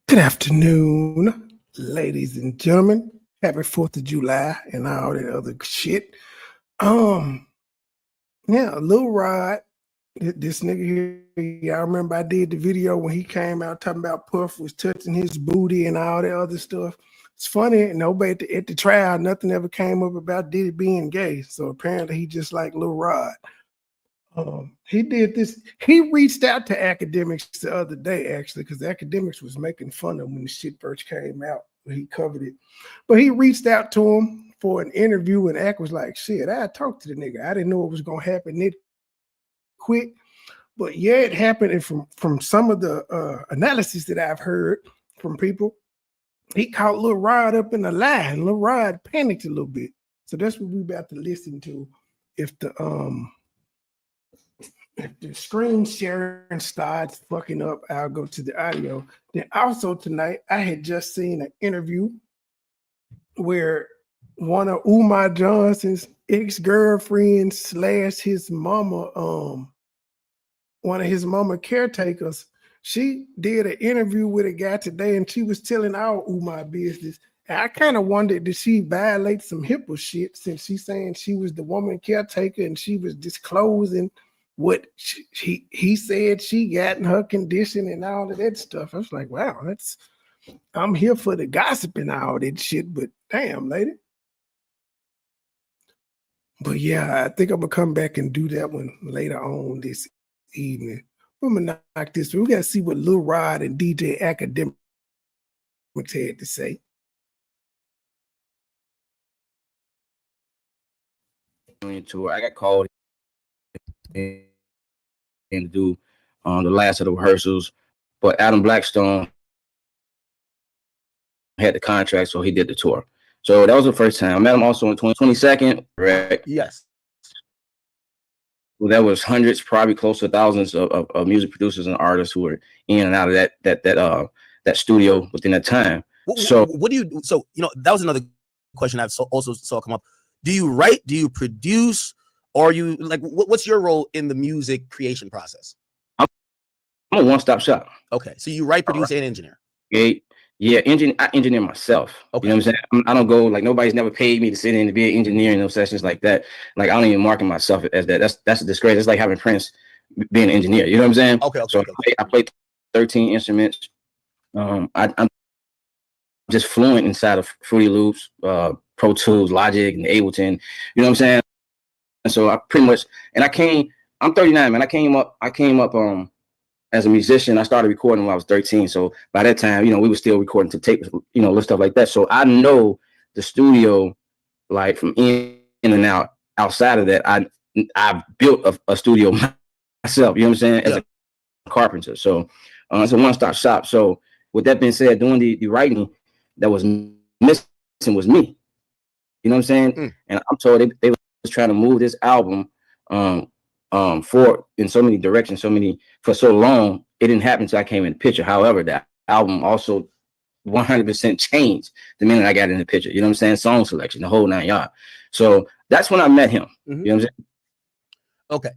Good afternoon, ladies and gentlemen. Happy 4th of July and all that other shit. Lil Rod, this nigga here, y'all remember I did the video when he came out talking about Puff was touching his booty and all that other stuff. It's funny, nobody at the trial, nothing ever came up about Diddy being gay. So apparently he just like Lil Rod. He did this. He reached out to Akademics the other day, actually, because Akademics was making fun of him when the shit first came out. He covered it, but he reached out to him for an interview, and Ak was like, "Shit, I talked to the nigga. I didn't know it was gonna happen that quick, but yeah, it happened." And from some of the analysis that I've heard from people, he caught Lil Rod up in a lie, and Lil Rod panicked a little bit. So that's what we about to listen to. If the screen sharing starts fucking up, I'll go to the audio. Then also tonight, I had just seen an interview where one of Umar Johnson's ex-girlfriends / his mama, one of his mama caretakers, she did an interview with a guy today, and she was telling our Umar business. And I kind of wondered, did she violate some HIPAA shit since she's saying she was the woman caretaker and she was disclosing what he said she got in her condition and all of that stuff. I was like, wow, I'm here for the gossip and all that shit, but damn, lady. But yeah, I think I'm gonna come back and do that one later on this evening. I'm gonna knock this through. We gotta see what Lil Rod and DJ Akademics had to say. Tour. I got called in to do the last of the rehearsals, but Adam Blackstone had the contract, so he did the tour. So that was the first time. I met him also on 22nd, right? Yes. Well, that was hundreds, probably close to thousands of music producers and artists who were in and out of that studio within that time. What do you? So that was another question I've also saw come up. Do you write? Do you produce? Or you like what's your role in the music creation process? I'm a one-stop shop. Okay, so you write, produce, and engineer. I engineer myself. Okay. You know what I'm saying? I don't go, like, nobody's never paid me to sit in to be an engineer in those sessions like that. Like, I don't even market myself as that. That's a disgrace. It's like having Prince being an engineer. You know what I'm saying? Okay. So I play 13 instruments. I'm just fluent inside of Fruity Loops, Pro Tools, Logic, and Ableton. You know what I'm saying? And so I pretty much, and I'm 39, man. I came up as a musician. I started recording when I was 13. So by that time, we were still recording to tape, little stuff like that. So I know the studio, like, from in and out. Outside of that, I've built a studio myself, you know what I'm saying, as a carpenter. So it's a one-stop shop. So with that being said, doing the writing that was missing was me. You know what I'm saying? And I'm told they was trying to move this album forward in so many directions, for so long. It didn't happen until I came in the picture. However, that album also 100% changed the minute I got in the picture. You know what I'm saying? Song selection, the whole 9 yards. So that's when I met him. You know what I'm saying? Okay.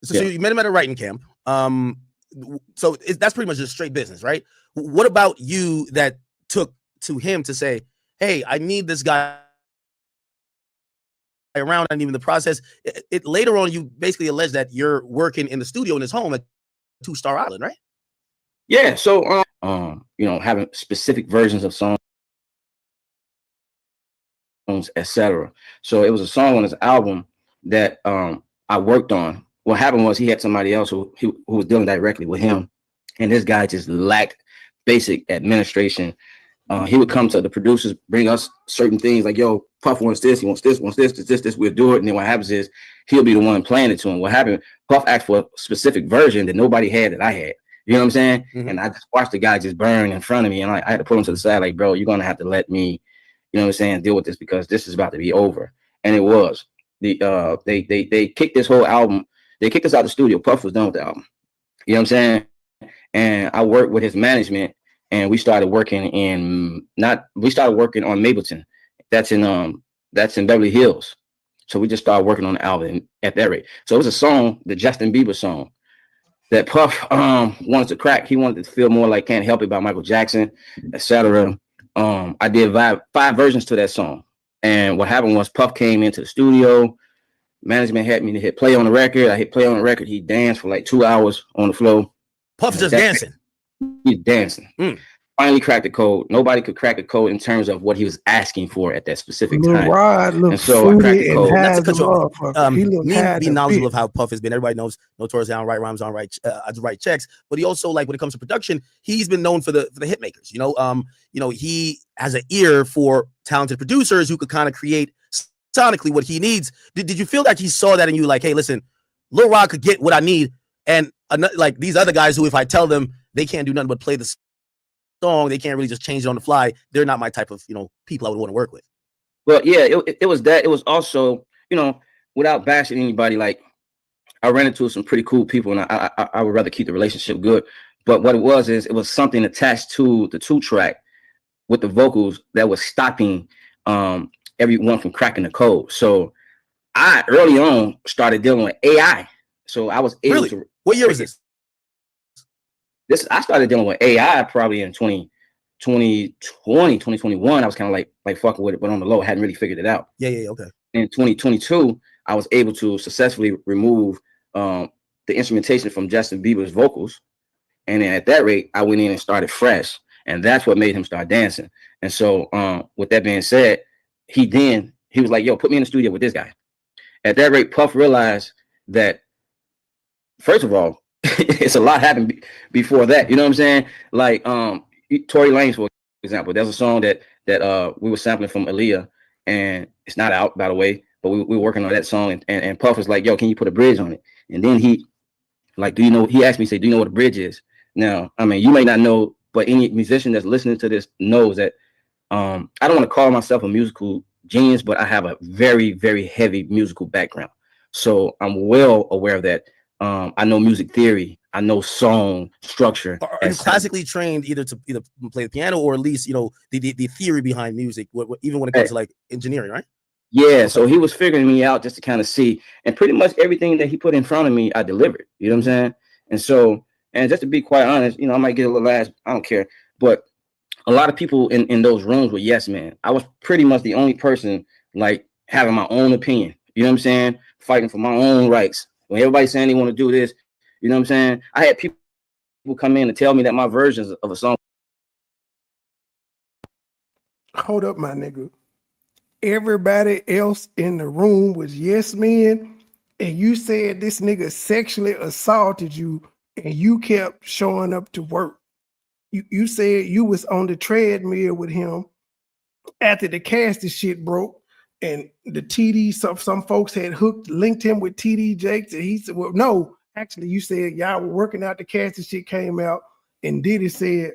So you met him at a writing camp. So that's pretty much just straight business, right? What about you that took to him to say, hey, I need this guy around, and even the process? It later on, you basically allege that you're working in the studio in his home at 2 Star Island, right? Yeah. So having specific versions of songs, etc. So it was a song on his album that I worked on. What happened was he had somebody else who was dealing directly with him, and this guy just lacked basic administration. He would come to the producers, bring us certain things like, yo, Puff wants this, he wants this, this, we'll do it. And then what happens is he'll be the one playing it to him. What happened, Puff asked for a specific version that nobody had that I had. You know what I'm saying? And I just watched the guy just burn in front of me, and I had to pull him to the side, like, bro, you're going to have to let me, you know what I'm saying, deal with this, because this is about to be over. And it was. They kicked this whole album. They kicked us out of the studio. Puff was done with the album. You know what I'm saying? And I worked with his management, and we started working on Mapleton. That's in Beverly Hills. So we just started working on the album at that rate. So it was a song, the Justin Bieber song. that Puff wanted to crack. He wanted to feel more like Can't Help It by Michael Jackson, etc. I did five versions to that song. And what happened was Puff came into the studio. Management had me to hit play on the record. I hit play on the record. He danced for like 2 hours on the floor. Puff just dancing. He's dancing. Finally cracked the code. Nobody could crack the code in terms of what he was asking for at that specific time. And so I cracked the code. Not to cut you off. Me being knowledgeable of how Puff has been. Everybody knows notoriously I don't write rhymes, I don't write checks. But he also, like, when it comes to production, he's been known for the hit makers. You know, he has an ear for talented producers who could kind of create sonically what he needs. Did you feel like he saw that and you like, hey, listen, Lil Rod could get what I need, and like these other guys who, if I tell them they can't do nothing but play the song, they can't really just change it on the fly, they're not my type of, people I would want to work with. Well, yeah, it was that. It was also, without bashing anybody, like, I ran into some pretty cool people, and I would rather keep the relationship good. But what it was something attached to the 2-track with the vocals that was stopping everyone from cracking the code. So I early on started dealing with AI. So I was able to. What year was this? I started dealing with AI probably in 2020, 2021. I was kind of like fucking with it, but on the low, I hadn't really figured it out. Yeah, okay. In 2022, I was able to successfully remove the instrumentation from Justin Bieber's vocals. And then at that rate, I went in and started fresh. And that's what made him start dancing. And so with that being said, he was like, yo, put me in the studio with this guy. At that rate, Puff realized that, first of all, it's a lot happened before that. You know what I'm saying? Like Tory Lanez, for example, there's a song that we were sampling from Aaliyah, and it's not out, by the way, but we were working on that song, and Puff was like, yo, can you put a bridge on it? And then he asked me, do you know what a bridge is? Now, I mean, you may not know, but any musician that's listening to this knows that I don't want to call myself a musical genius, but I have a very, very heavy musical background. So I'm well aware of that. I know music theory. I know song structure. Are you classically trained either to play the piano or at least, the theory behind music, even when it comes to like engineering, right? Yeah. So he was figuring me out just to kind of see, and pretty much everything that he put in front of me, I delivered. You know what I'm saying? And so, and just to be quite honest, I might get a little ass. I don't care. But a lot of people in those rooms were yes man. I was pretty much the only person like having my own opinion. You know what I'm saying? Fighting for my own rights. When everybody's saying they want to do this, you know what I'm saying? I had people come in and tell me that my versions of a song. Hold up, my nigga. Everybody else in the room was yes men, and you said this nigga sexually assaulted you, and you kept showing up to work. You said you was on the treadmill with him after the casting shit broke. And the TD, some folks had linked him with TD Jakes, and he said, well, no, actually, you said y'all were working out, the casting shit came out, and Diddy said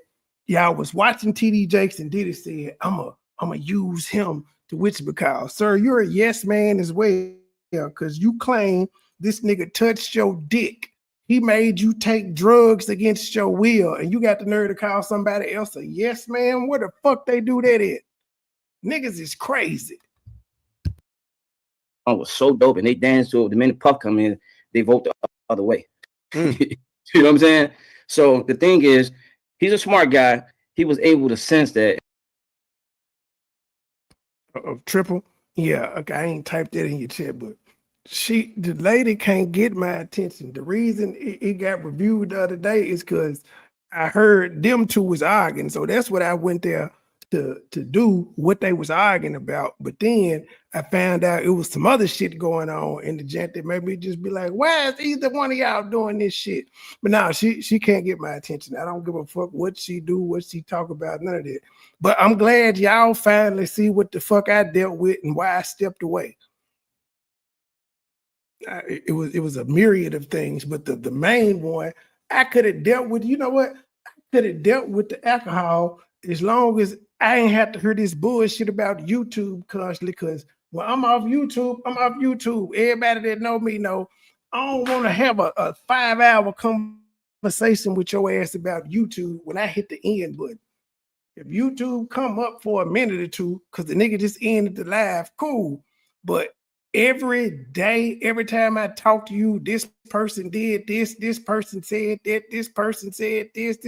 y'all was watching TD Jakes, and Diddy said, I'm a use him to which because, sir, you're a yes man as well, because you claim this nigga touched your dick. He made you take drugs against your will, and you got the nerve to call somebody else a yes man? Where the fuck they do that at? Niggas is crazy. Was so dope, and they danced to it. The minute Puff come in, they vote the other way. You know what I'm saying? So the thing is, he's a smart guy. He was able to sense that. Triple? Yeah, okay, I ain't typed that in your chat, but the lady can't get my attention. The reason it got reviewed the other day is because I heard them two was arguing. So that's what I went there to do, what they was arguing about. But then I found out it was some other shit going on in the gent that made me just be like, why is either one of y'all doing this shit? But now she can't get my attention. I don't give a fuck what she do, what she talk about, none of that. But I'm glad y'all finally see what the fuck I dealt with and why I stepped away. It was a myriad of things, but the main one, I could have dealt with, you know what? I could have dealt with the alcohol as long as I ain't have to hear this bullshit about YouTube constantly, because when I'm off YouTube, I'm off YouTube. Everybody that know me know I don't want to have a 5-hour conversation with your ass about YouTube when I hit the end button. If YouTube come up for a minute or two, because the nigga just ended the live, cool. But every day, every time I talk to you, this person did this person said that, this person said this.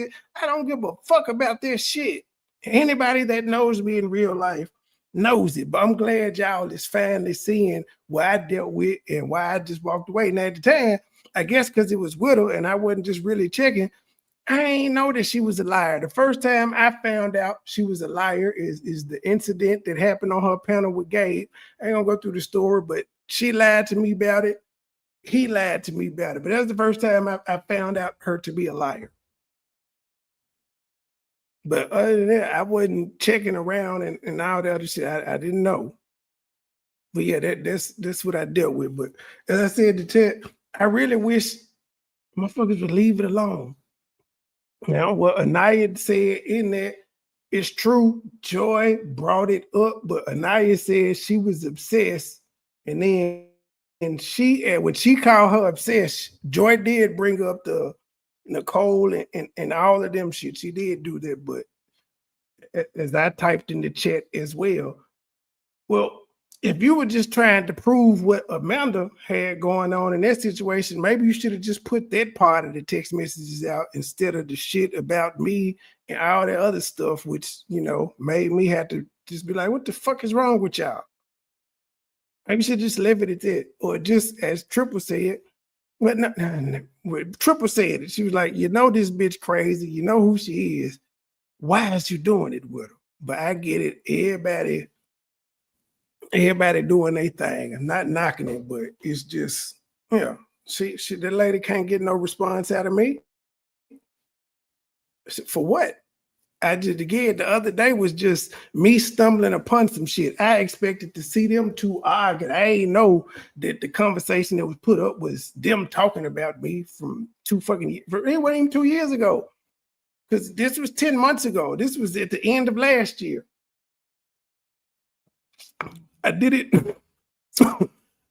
I don't give a fuck about this shit. Anybody that knows me in real life knows it, but I'm glad y'all is finally seeing what I dealt with and why I just walked away. Now at the time, I guess because it was with her and I wasn't just really checking, I ain't know that she was a liar. The first time I found out she was a liar is the incident that happened on her panel with Gabe. I ain't gonna go through the story, but she lied to me about it. He lied to me about it. But that's the first time I found out her to be a liar. But other than that, I wasn't checking around and all the other shit. I didn't know. But yeah, that's what I dealt with. But as I said to Ted, I really wish motherfuckers would leave it alone. Now, what Anaya said in that is true. Joy brought it up, but Anaya said she was obsessed. And then when she called her obsessed, Joy did bring up the Nicole and all of them shit. She did do that, but as I typed in the chat as well, if you were just trying to prove what Amanda had going on in that situation, maybe you should have just put that part of the text messages out instead of the shit about me and all that other stuff, which, made me have to just be like, what the fuck is wrong with y'all? Maybe you should just leave it at that. Or just as Triple said, Triple said it. She was like, this bitch crazy. You know who she is. Why is you doing it with her? But I get it. Everybody doing their thing. I'm not knocking it, but it's just, the lady can't get no response out of me. For what? The other day was just me stumbling upon some shit. I expected to see them two argue. I ain't know that the conversation that was put up was them talking about me from it wasn't even 2 years ago. Because this was 10 months ago. This was at the end of last year. I did it.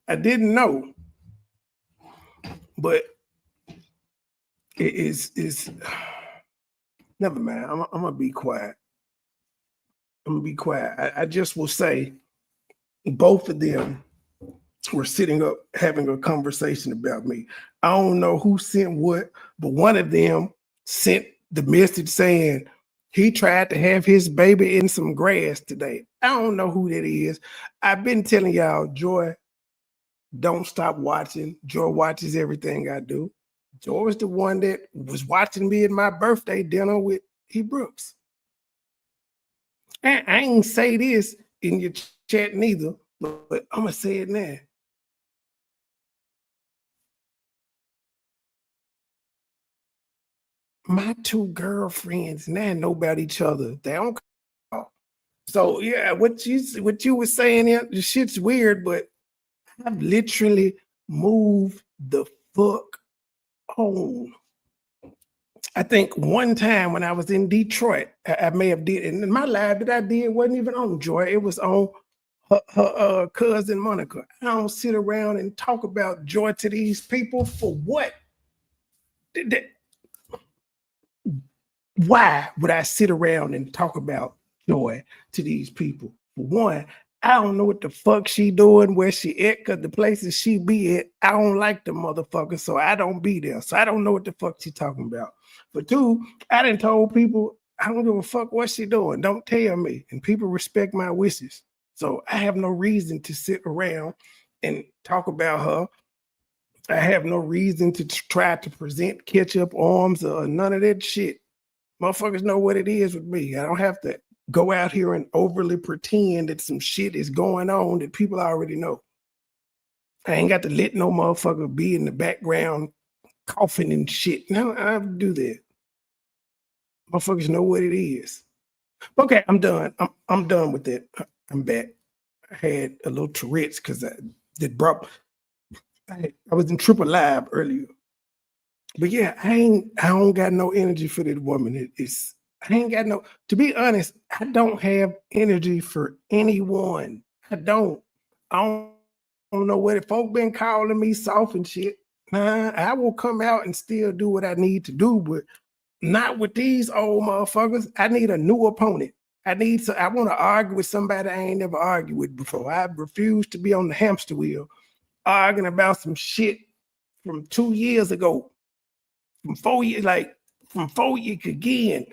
I didn't know. But it is never mind. I'm gonna be quiet. I just will say both of them were sitting up having a conversation about me. I don't know who sent what, but one of them sent the message saying he tried to have his baby in some grass today. I don't know who that is. I've been telling y'all, Joy, don't stop watching. Joy watches everything I do. Joy was the one that was watching me at my birthday dinner with E. Brooks. And I ain't say this in your chat neither, but I'm going to say it now. My two girlfriends now know about each other. They don't call. So yeah, what you were saying here, the shit's weird, but I've literally moved the fuck on. I think one time when I was in Detroit, I may have did, and my live that I did wasn't even on Joy. It was on her cousin Monica. I don't sit around and talk about Joy to these people for what? Why would I sit around and talk about Joy to these people? For one, I don't know what the fuck she doing, where she at, because the places she be at, I don't like the motherfucker, so I don't be there. So I don't know what the fuck she talking about. But two, I done told people, I don't give a fuck what she doing. Don't tell me. And people respect my wishes. So I have no reason to sit around and talk about her. I have no reason to try to present ketchup arms or none of that shit. Motherfuckers know what it is with me. I don't have to go out here and overly pretend that some shit is going on that people already know. I ain't got to let no motherfucker be in the background coughing and shit. No, I don't have to do that. Motherfuckers know what it is. Okay, I'm done. I'm done with that. I'm back. I had a little Tourette's because I was in Triple Live earlier. But yeah, I don't got no energy for that woman. I ain't got no, to be honest, I don't have energy for anyone. I don't know what if folk been calling me soft and shit. Nah, I will come out and still do what I need to do, but not with these old motherfuckers. I need a new opponent. I want to argue with somebody I ain't never argued with before. I refuse to be on the hamster wheel arguing about some shit from 2 years ago, from 4 years, from 4 years again.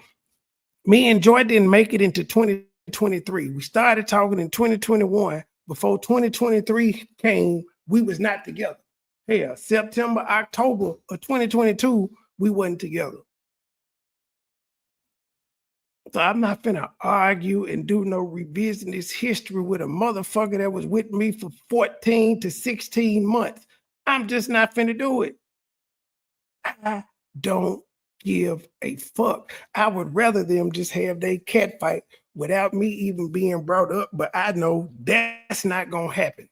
Me and Joy didn't make it into 2023. We started talking in 2021. Before 2023 came, we was not together. Hell, September, October of 2022, we wasn't together. So I'm not finna argue and do no revisionist history with a motherfucker that was with me for 14 to 16 months. I'm just not finna do it. I don't give a fuck. I would rather them just have their cat fight without me even being brought up, but I know that's not gonna happen.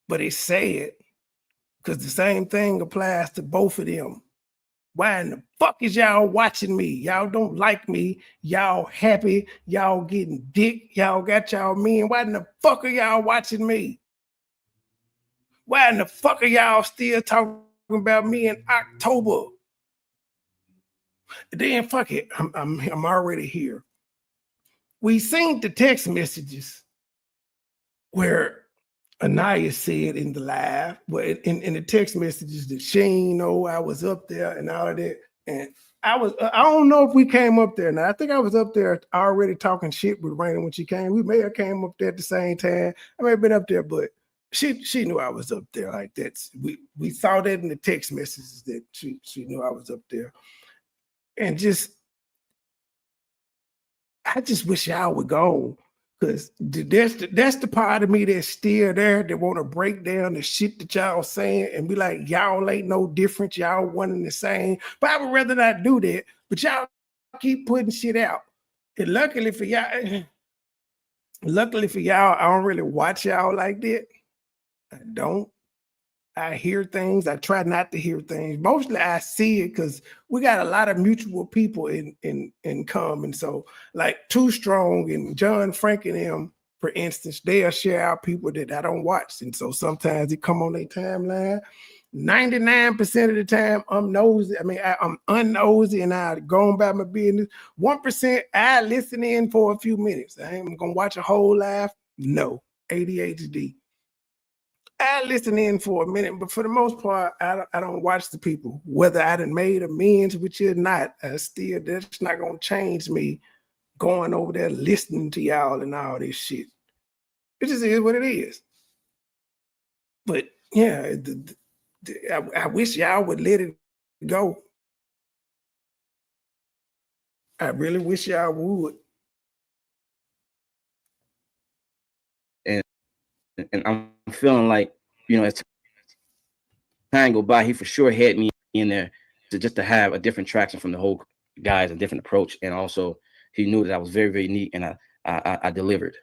But it's sad because the same thing applies to both of them. Why in the fuck is y'all watching me? Y'all don't like me. Y'all happy. Y'all getting dick. Y'all got y'all men. Why in the fuck are y'all watching me? Why in the fuck are y'all still talking about me in October? Then fuck it. I'm already here. We seen the text messages where Anaya said in the live, well, in the text messages that she ain't know I was up there and all of that. And I don't know if we came up there. Now, I think I was up there already talking shit with Raina when she came. We may have came up there at the same time. I may have been up there, but she knew I was up there. Like that's we saw that in the text messages that she knew I was up there. And I just wish y'all would go. Because that's the part of me that's still there that want to break down the shit that y'all saying and be like, y'all ain't no different. Y'all one and the same. But I would rather not do that. But y'all keep putting shit out. And luckily for y'all, I don't really watch y'all like that. I don't. I hear things. I try not to hear things. Mostly I see it because we got a lot of mutual people in common. So like Too Strong and John Frank and them, for instance, they'll share out people that I don't watch. And so sometimes it come on their timeline. 99% of the time I'm nosy. I'm unnosy and I go on about my business. 1% I listen in for a few minutes. I ain't gonna watch a whole live. No, ADHD. I listen in for a minute, but for the most part, I don't watch the people. Whether I done made amends with you or not, that's not gonna change me going over there listening to y'all and all this shit. It just is what it is. But yeah, I wish y'all would let it go. I really wish y'all would. And I'm feeling like, as time go by, he for sure had me in there to have a different traction from the whole guys, a different approach. And also he knew that I was very, very neat and I delivered.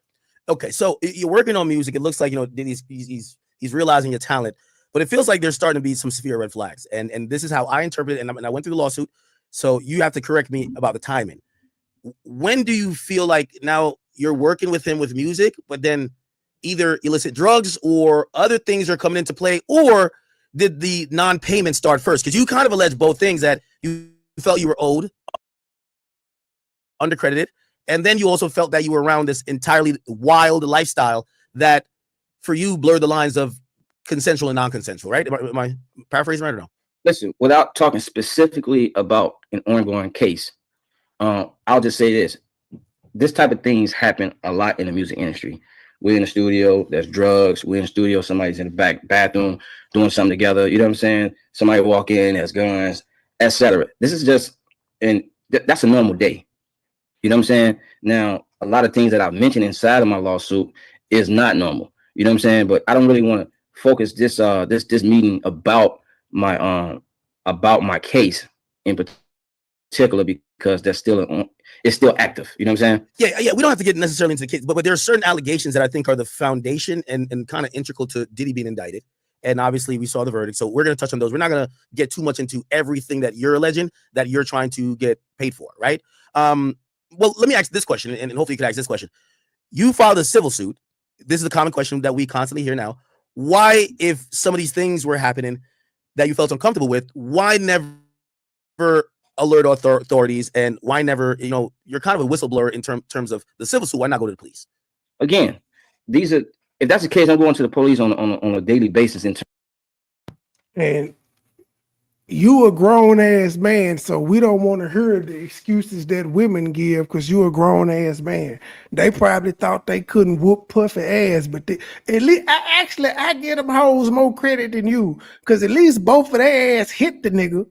Okay. So you're working on music. It looks like, he's realizing your talent, but it feels like there's starting to be some severe red flags. And this is how I interpret it. And I went through the lawsuit. So you have to correct me about the timing. When do you feel like now you're working with him with music, but then either illicit drugs or other things are coming into play, or did the non-payment start first? Because you kind of allege both things, that you felt you were owed, undercredited, and then you also felt that you were around this entirely wild lifestyle that for you blurred the lines of consensual and non-consensual, right? Am I paraphrasing right or no? Listen, without talking specifically about an ongoing case, I'll just say this type of things happen a lot in the music industry. We're in the studio, there's drugs. We're in the studio, somebody's in the back bathroom doing something together. You know what I'm saying? Somebody walk in, there's guns, etc. This is just, and that's a normal day. You know what I'm saying? Now, a lot of things that I've mentioned inside of my lawsuit is not normal. You know what I'm saying? But I don't really want to focus this meeting about my case in particular, because that's it's still active. You know what I'm saying? Yeah. We don't have to get necessarily into the case, but there are certain allegations that I think are the foundation and kind of integral to Diddy being indicted. And obviously we saw the verdict. So we're going to touch on those. We're not going to get too much into everything that you're alleging that you're trying to get paid for, right? Well, let me ask this question, and hopefully you can ask this question. You filed a civil suit. This is a common question that we constantly hear now. Why, if some of these things were happening that you felt uncomfortable with, why never alert authorities, and why never, you know, you're kind of a whistleblower in terms of the civil suit. Why not go to the police? Again, these are, if that's the case, I'm going to the police on a daily basis. And you a grown ass man, so we don't want to hear the excuses that women give because you a grown ass man. They probably thought they couldn't whoop Puffy ass, but at least I give them hoes more credit than you, because at least both of their ass hit the nigga.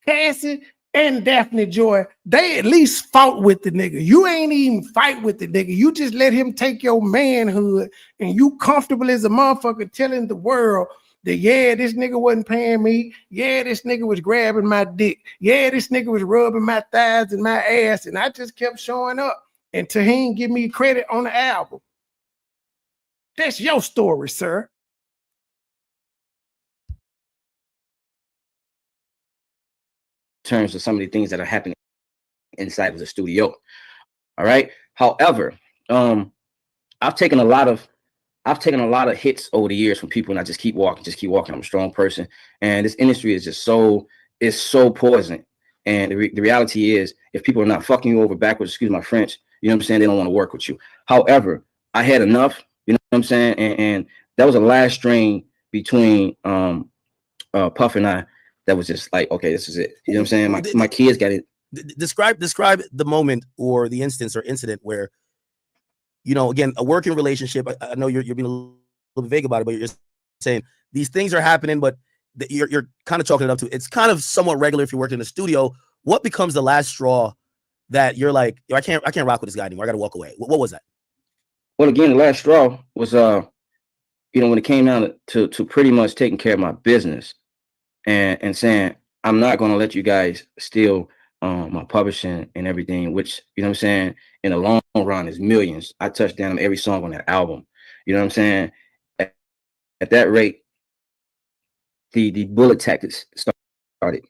Cassie and Daphne Joy, they at least fought with the nigga. You ain't even fight with the nigga. You just let him take your manhood, and you comfortable as a motherfucker telling the world that, yeah, this nigga wasn't paying me. Yeah, this nigga was grabbing my dick. Yeah, this nigga was rubbing my thighs and my ass, and I just kept showing up. And Taheen give me credit on the album. That's your story, sir. Terms of some of the things that are happening inside of the studio. All right. However, I've taken a lot of hits over the years from people, and I just keep walking. I'm a strong person, and this industry is just so poison. And the reality is, if people are not fucking you over backwards, excuse my French, you know what I'm saying, they don't want to work with you. However, I had enough, you know what I'm saying, and that was the last strain between Puff and I. That was just like, okay, this is it. You know what I'm saying? My kids got it. Describe the moment or the instance or incident where, you know, again, a working relationship. I know you're being a little bit vague about it, but you're saying these things are happening, but you're kind of chalking it up to, it's kind of somewhat regular if you work in the studio. What becomes the last straw that you're like, I can't rock with this guy anymore. I got to walk away. What was that? Well, again, the last straw was, you know, when it came down to pretty much taking care of my business. And saying, I'm not going to let you guys steal my publishing and everything, which, you know what I'm saying, in the long run is millions. I touched down on every song on that album. You know what I'm saying? At that rate, the bullet tactics started.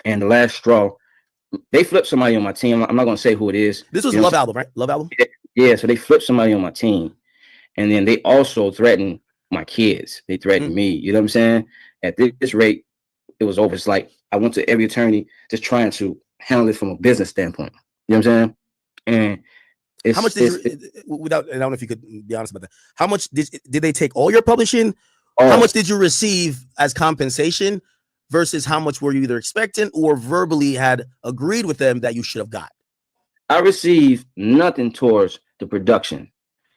And the last straw, they flipped somebody on my team. I'm not going to say who it is. This was Love Album, right? Love Album? Yeah, so they flipped somebody on my team. And then they also threatened my kids. They threatened me. You know what I'm saying? At this rate, it was over. It's like I went to every attorney just trying to handle it from a business standpoint. You know what I'm saying? And it's, how much did without, I don't know if you could be honest about that. How much did they take all your publishing? How much did you receive as compensation versus how much were you either expecting or verbally had agreed with them that you should have got? I received nothing towards the production.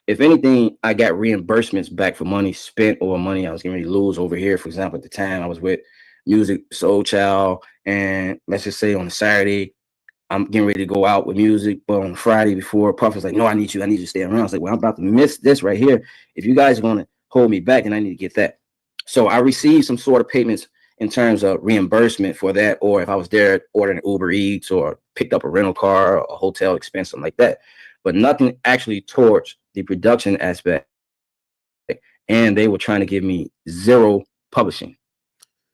If anything, I got reimbursements back for money spent or money I was getting ready to lose over here. For example, at the time I was with Music Soul Child, and let's just say on a Saturday I'm getting ready to go out with Music, but on Friday before, Puff was like, no, I need you to stay around. I was like, well, I'm about to miss this right here. If you guys are going to hold me back, then I need to get that. So I received some sort of payments in terms of reimbursement for that, or if I was there ordering Uber Eats or picked up a rental car or a hotel expense, something like that, but nothing actually towards the production aspect. And they were trying to give me zero publishing.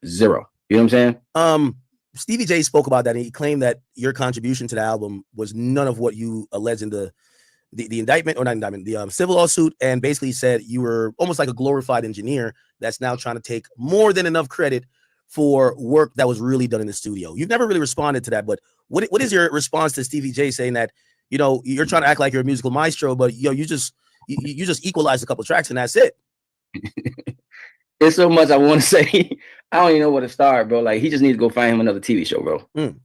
Zero. You know what I'm saying? Stevie J spoke about that, and he claimed that your contribution to the album was none of what you alleged in the indictment, or not indictment, the civil lawsuit, and basically said you were almost like a glorified engineer that's now trying to take more than enough credit for work that was really done in the studio. You've never really responded to that, but what is your response to Stevie J saying that, you know, you're trying to act like you're a musical maestro, but you know, you just equalized a couple of tracks and that's it? There's so much I want to say. I don't even know where to start, bro. Like, he just needs to go find him another TV show, bro. You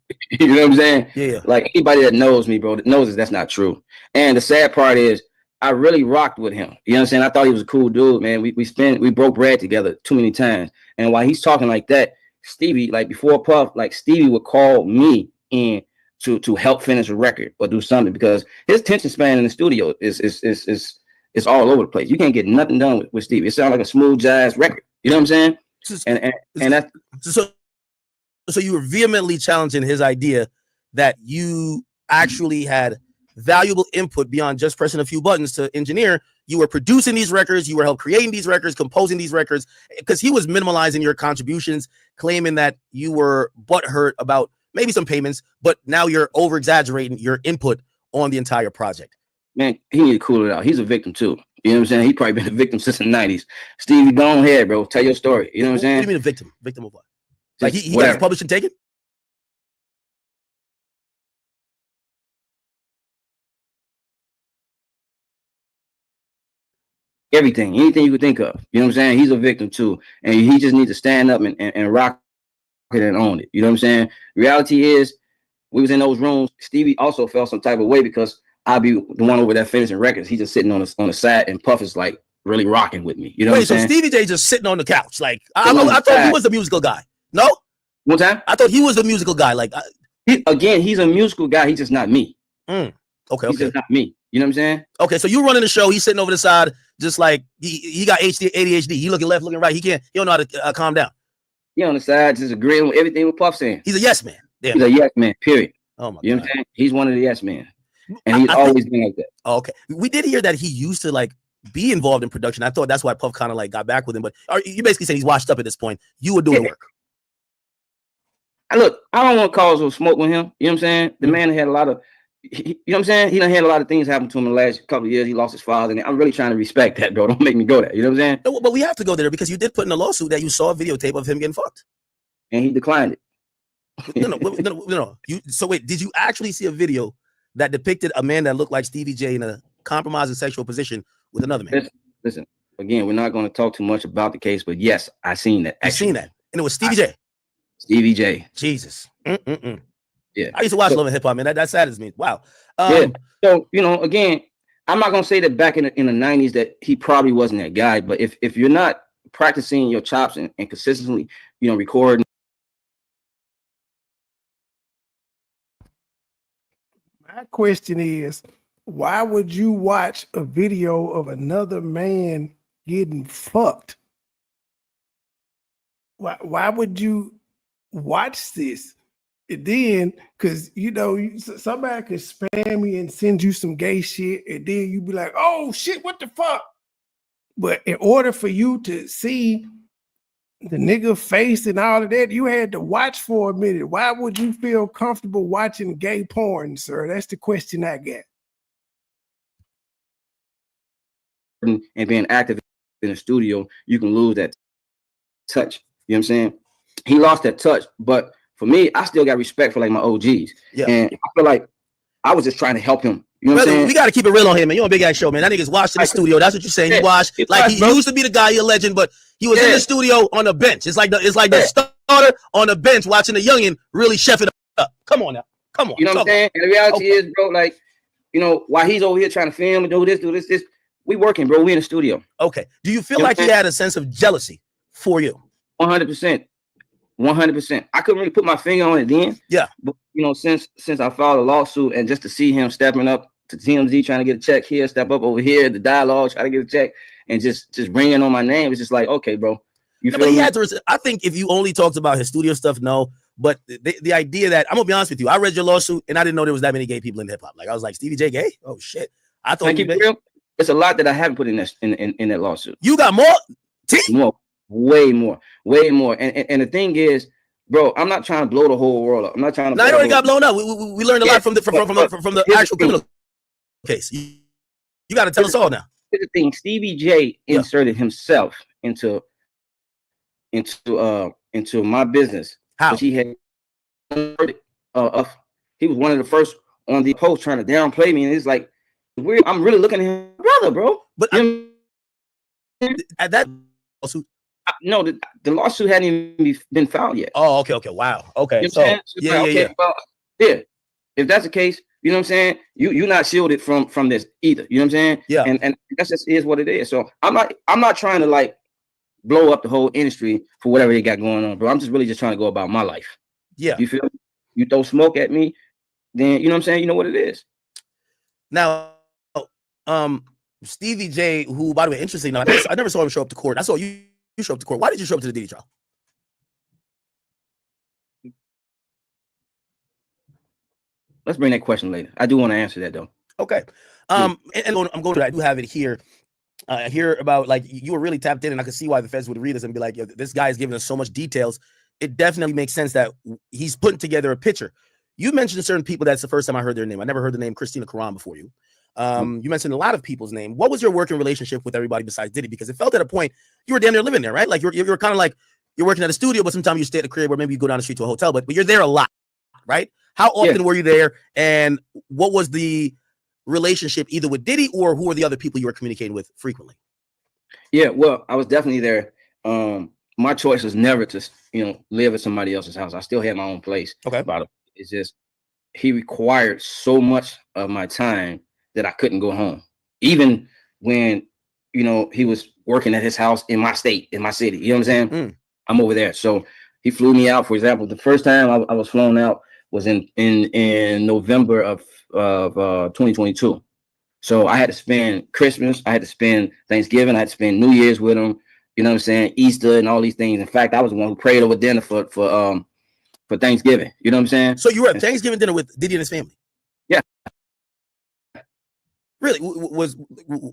know what I'm saying? Yeah. Like, anybody that knows me, bro, knows that that's not true. And the sad part is, I really rocked with him. You know what I'm saying? I thought he was a cool dude, man. We broke bread together too many times. And while he's talking like that, Stevie, like before Puff, like Stevie would call me in to help finish a record or do something, because his attention span in the studio is all over the place. You can't get nothing done with Stevie. It sounds like a smooth jazz record. You know what I'm saying? And that's so you were vehemently challenging his idea that you actually had valuable input beyond just pressing a few buttons to engineer. You were producing these records, you were helping creating these records, composing these records, because he was minimalizing your contributions, claiming that you were butthurt about maybe some payments, but now you're over exaggerating your input on the entire project. Man, he need to cool it out. He's a victim too. You know what I'm saying? He probably been a victim since the 90s. Stevie, go ahead, bro. Tell your story. You know what I'm saying? What do you mean a victim? Victim of what? Like he got his publishing taken? everything, anything you could think of. You know what I'm saying? He's a victim too, and he just needs to stand up and rock it and own it. You know what I'm saying? Reality is, we was in those rooms. Stevie also felt some type of way because I'd be the one over there finishing records. He's just sitting on the side, and Puff is like really rocking with me. You know what I'm saying? Stevie J just sitting on the couch. Like I thought he was the musical guy. No, one time I thought he was the musical guy. Like he's a musical guy. He's just not me. Okay, he's just not me. You know what I'm saying? Okay, so you running the show. He's sitting over the side, just like he got ADHD. He looking left, looking right. He don't know how to calm down. He on the side, just agreeing with everything with Puff saying. He's a yes man. He's a yes man. Period. Oh my God. You know what I'm saying? He's one of the yes men, and he's always been like that. Okay, we did hear that he used to like be involved in production. I thought that's why Puff kind of like got back with him. But you basically say he's washed up at this point. You were doing work. Look, I don't want to cause no smoke with him. You know what I'm saying? The man had a lot of, you know what I'm saying? He done had a lot of things happen to him in the last couple of years. He lost his father, and I'm really trying to respect that, bro. Don't make me go there. You know what I'm saying? No, but we have to go there because you did put in a lawsuit that you saw a videotape of him getting fucked, and he declined it. No. So wait, did you actually see a video that depicted a man that looked like Stevie J in a compromising sexual position with another man? Listen. Again, we're not going to talk too much about the case, but yes, I seen that. I seen that, and it was Stevie J. Stevie J. Jesus. Yeah. I used to watch Love and Hip Hop, man. That saddens me. Wow. Yeah. So, you know, again, I'm not gonna say that back in the 90s that he probably wasn't that guy, but if you're not practicing your chops and consistently, you know, recording. My question is, why would you watch a video of another man getting fucked? Why would you watch this? And then, because you know, somebody could spam you and send you some gay shit, and then you be like, "Oh shit, what the fuck?" But in order for you to see the nigga face and all of that, you had to watch for a minute. Why would you feel comfortable watching gay porn, sir? That's the question I get. And being active in the studio, you can lose that touch. You know what I'm saying? He lost that touch, but for me, I still got respect for like my OGs. Yeah. And I feel like I was just trying to help him. You know what I'm saying? We got to keep it real on him, man. You're on Big Ass Show, man. That nigga's washed in the studio. That's what you're saying. He washed. Like he used to be the guy, he a legend, but he was in the studio on the bench. It's like the starter on the bench watching the youngin really chefing up. Come on now. Come on. You know what I'm saying? And the reality is, bro, like, you know, while he's over here trying to film and do this, we working, bro. We in the studio. Okay. Do you feel like he had a sense of jealousy for you? 100%. 100%. I couldn't really put my finger on it then. Yeah. But, you know, since I filed a lawsuit and just to see him stepping up to TMZ, trying to get a check here, step up over here, the dialogue, try to get a check, and just ringing on my name, it's just like, okay, bro. You feel me? I think if you only talked about his studio stuff, no. But the idea that, I'm gonna be honest with you, I read your lawsuit and I didn't know there was that many gay people in hip hop. Like I was like, Stevie J gay? Oh shit. I thought it's a lot that I haven't put in that lawsuit. You got more? More, way more. And the thing is, bro, I'm not trying to blow the whole world up. I'm not trying to. No, it already got blown up. We learned a lot from the actual criminal case. You got to tell us all now. Here's the thing: Stevie J inserted himself into my business. How? He had he was one of the first on the post trying to downplay me, and it's like I'm really looking at him, brother, bro. But at that lawsuit. No, the lawsuit hadn't even been filed yet. Oh, okay, wow, okay. You know yeah. If that's the case, you know what I'm saying. You're not shielded from this either. You know what I'm saying? Yeah. And that's just is what it is. So I'm not trying to like blow up the whole industry for whatever they got going on, bro. I'm just really just trying to go about my life. Yeah. You feel me? You throw smoke at me, then you know what I'm saying. You know what it is. Now, Stevie J, who by the way, interesting. I never saw him show up to court. I saw you show up to court. Why did you show up to the Diddy trial? Let's bring that question later. I do want to answer that though. Okay. And I'm going to. I do have it here. I hear about like you were really tapped in, and I could see why the feds would read this and be like, "Yo, this guy is giving us so much details." It definitely makes sense that he's putting together a picture. You mentioned certain people. That's the first time I heard their name. I never heard the name Christina Karan before you. You mentioned a lot of people's name. What was your working relationship with everybody besides Diddy? Because it felt at a point you were down there living there, right? Like you're kind of like you're working at a studio, but sometimes you stay at the crib, or maybe you go down the street to a hotel. But you're there a lot, right? How often were you there, and what was the relationship either with Diddy or who are the other people you were communicating with frequently? Yeah, well, I was definitely there. My choice was never to, live at somebody else's house. I still had my own place. Okay. But it's just he required so much of my time that I couldn't go home, even when he was working at his house in my state, in my city. You know what I'm saying? Mm. I'm over there, so he flew me out. For example, the first time I was flown out was in November of 2022. So I had to spend Christmas, I had to spend Thanksgiving, I had to spend New Year's with him. You know what I'm saying? Easter and all these things. In fact, I was the one who prayed over dinner for Thanksgiving. You know what I'm saying? So you were at Thanksgiving dinner with Diddy and his family? Yeah. Really?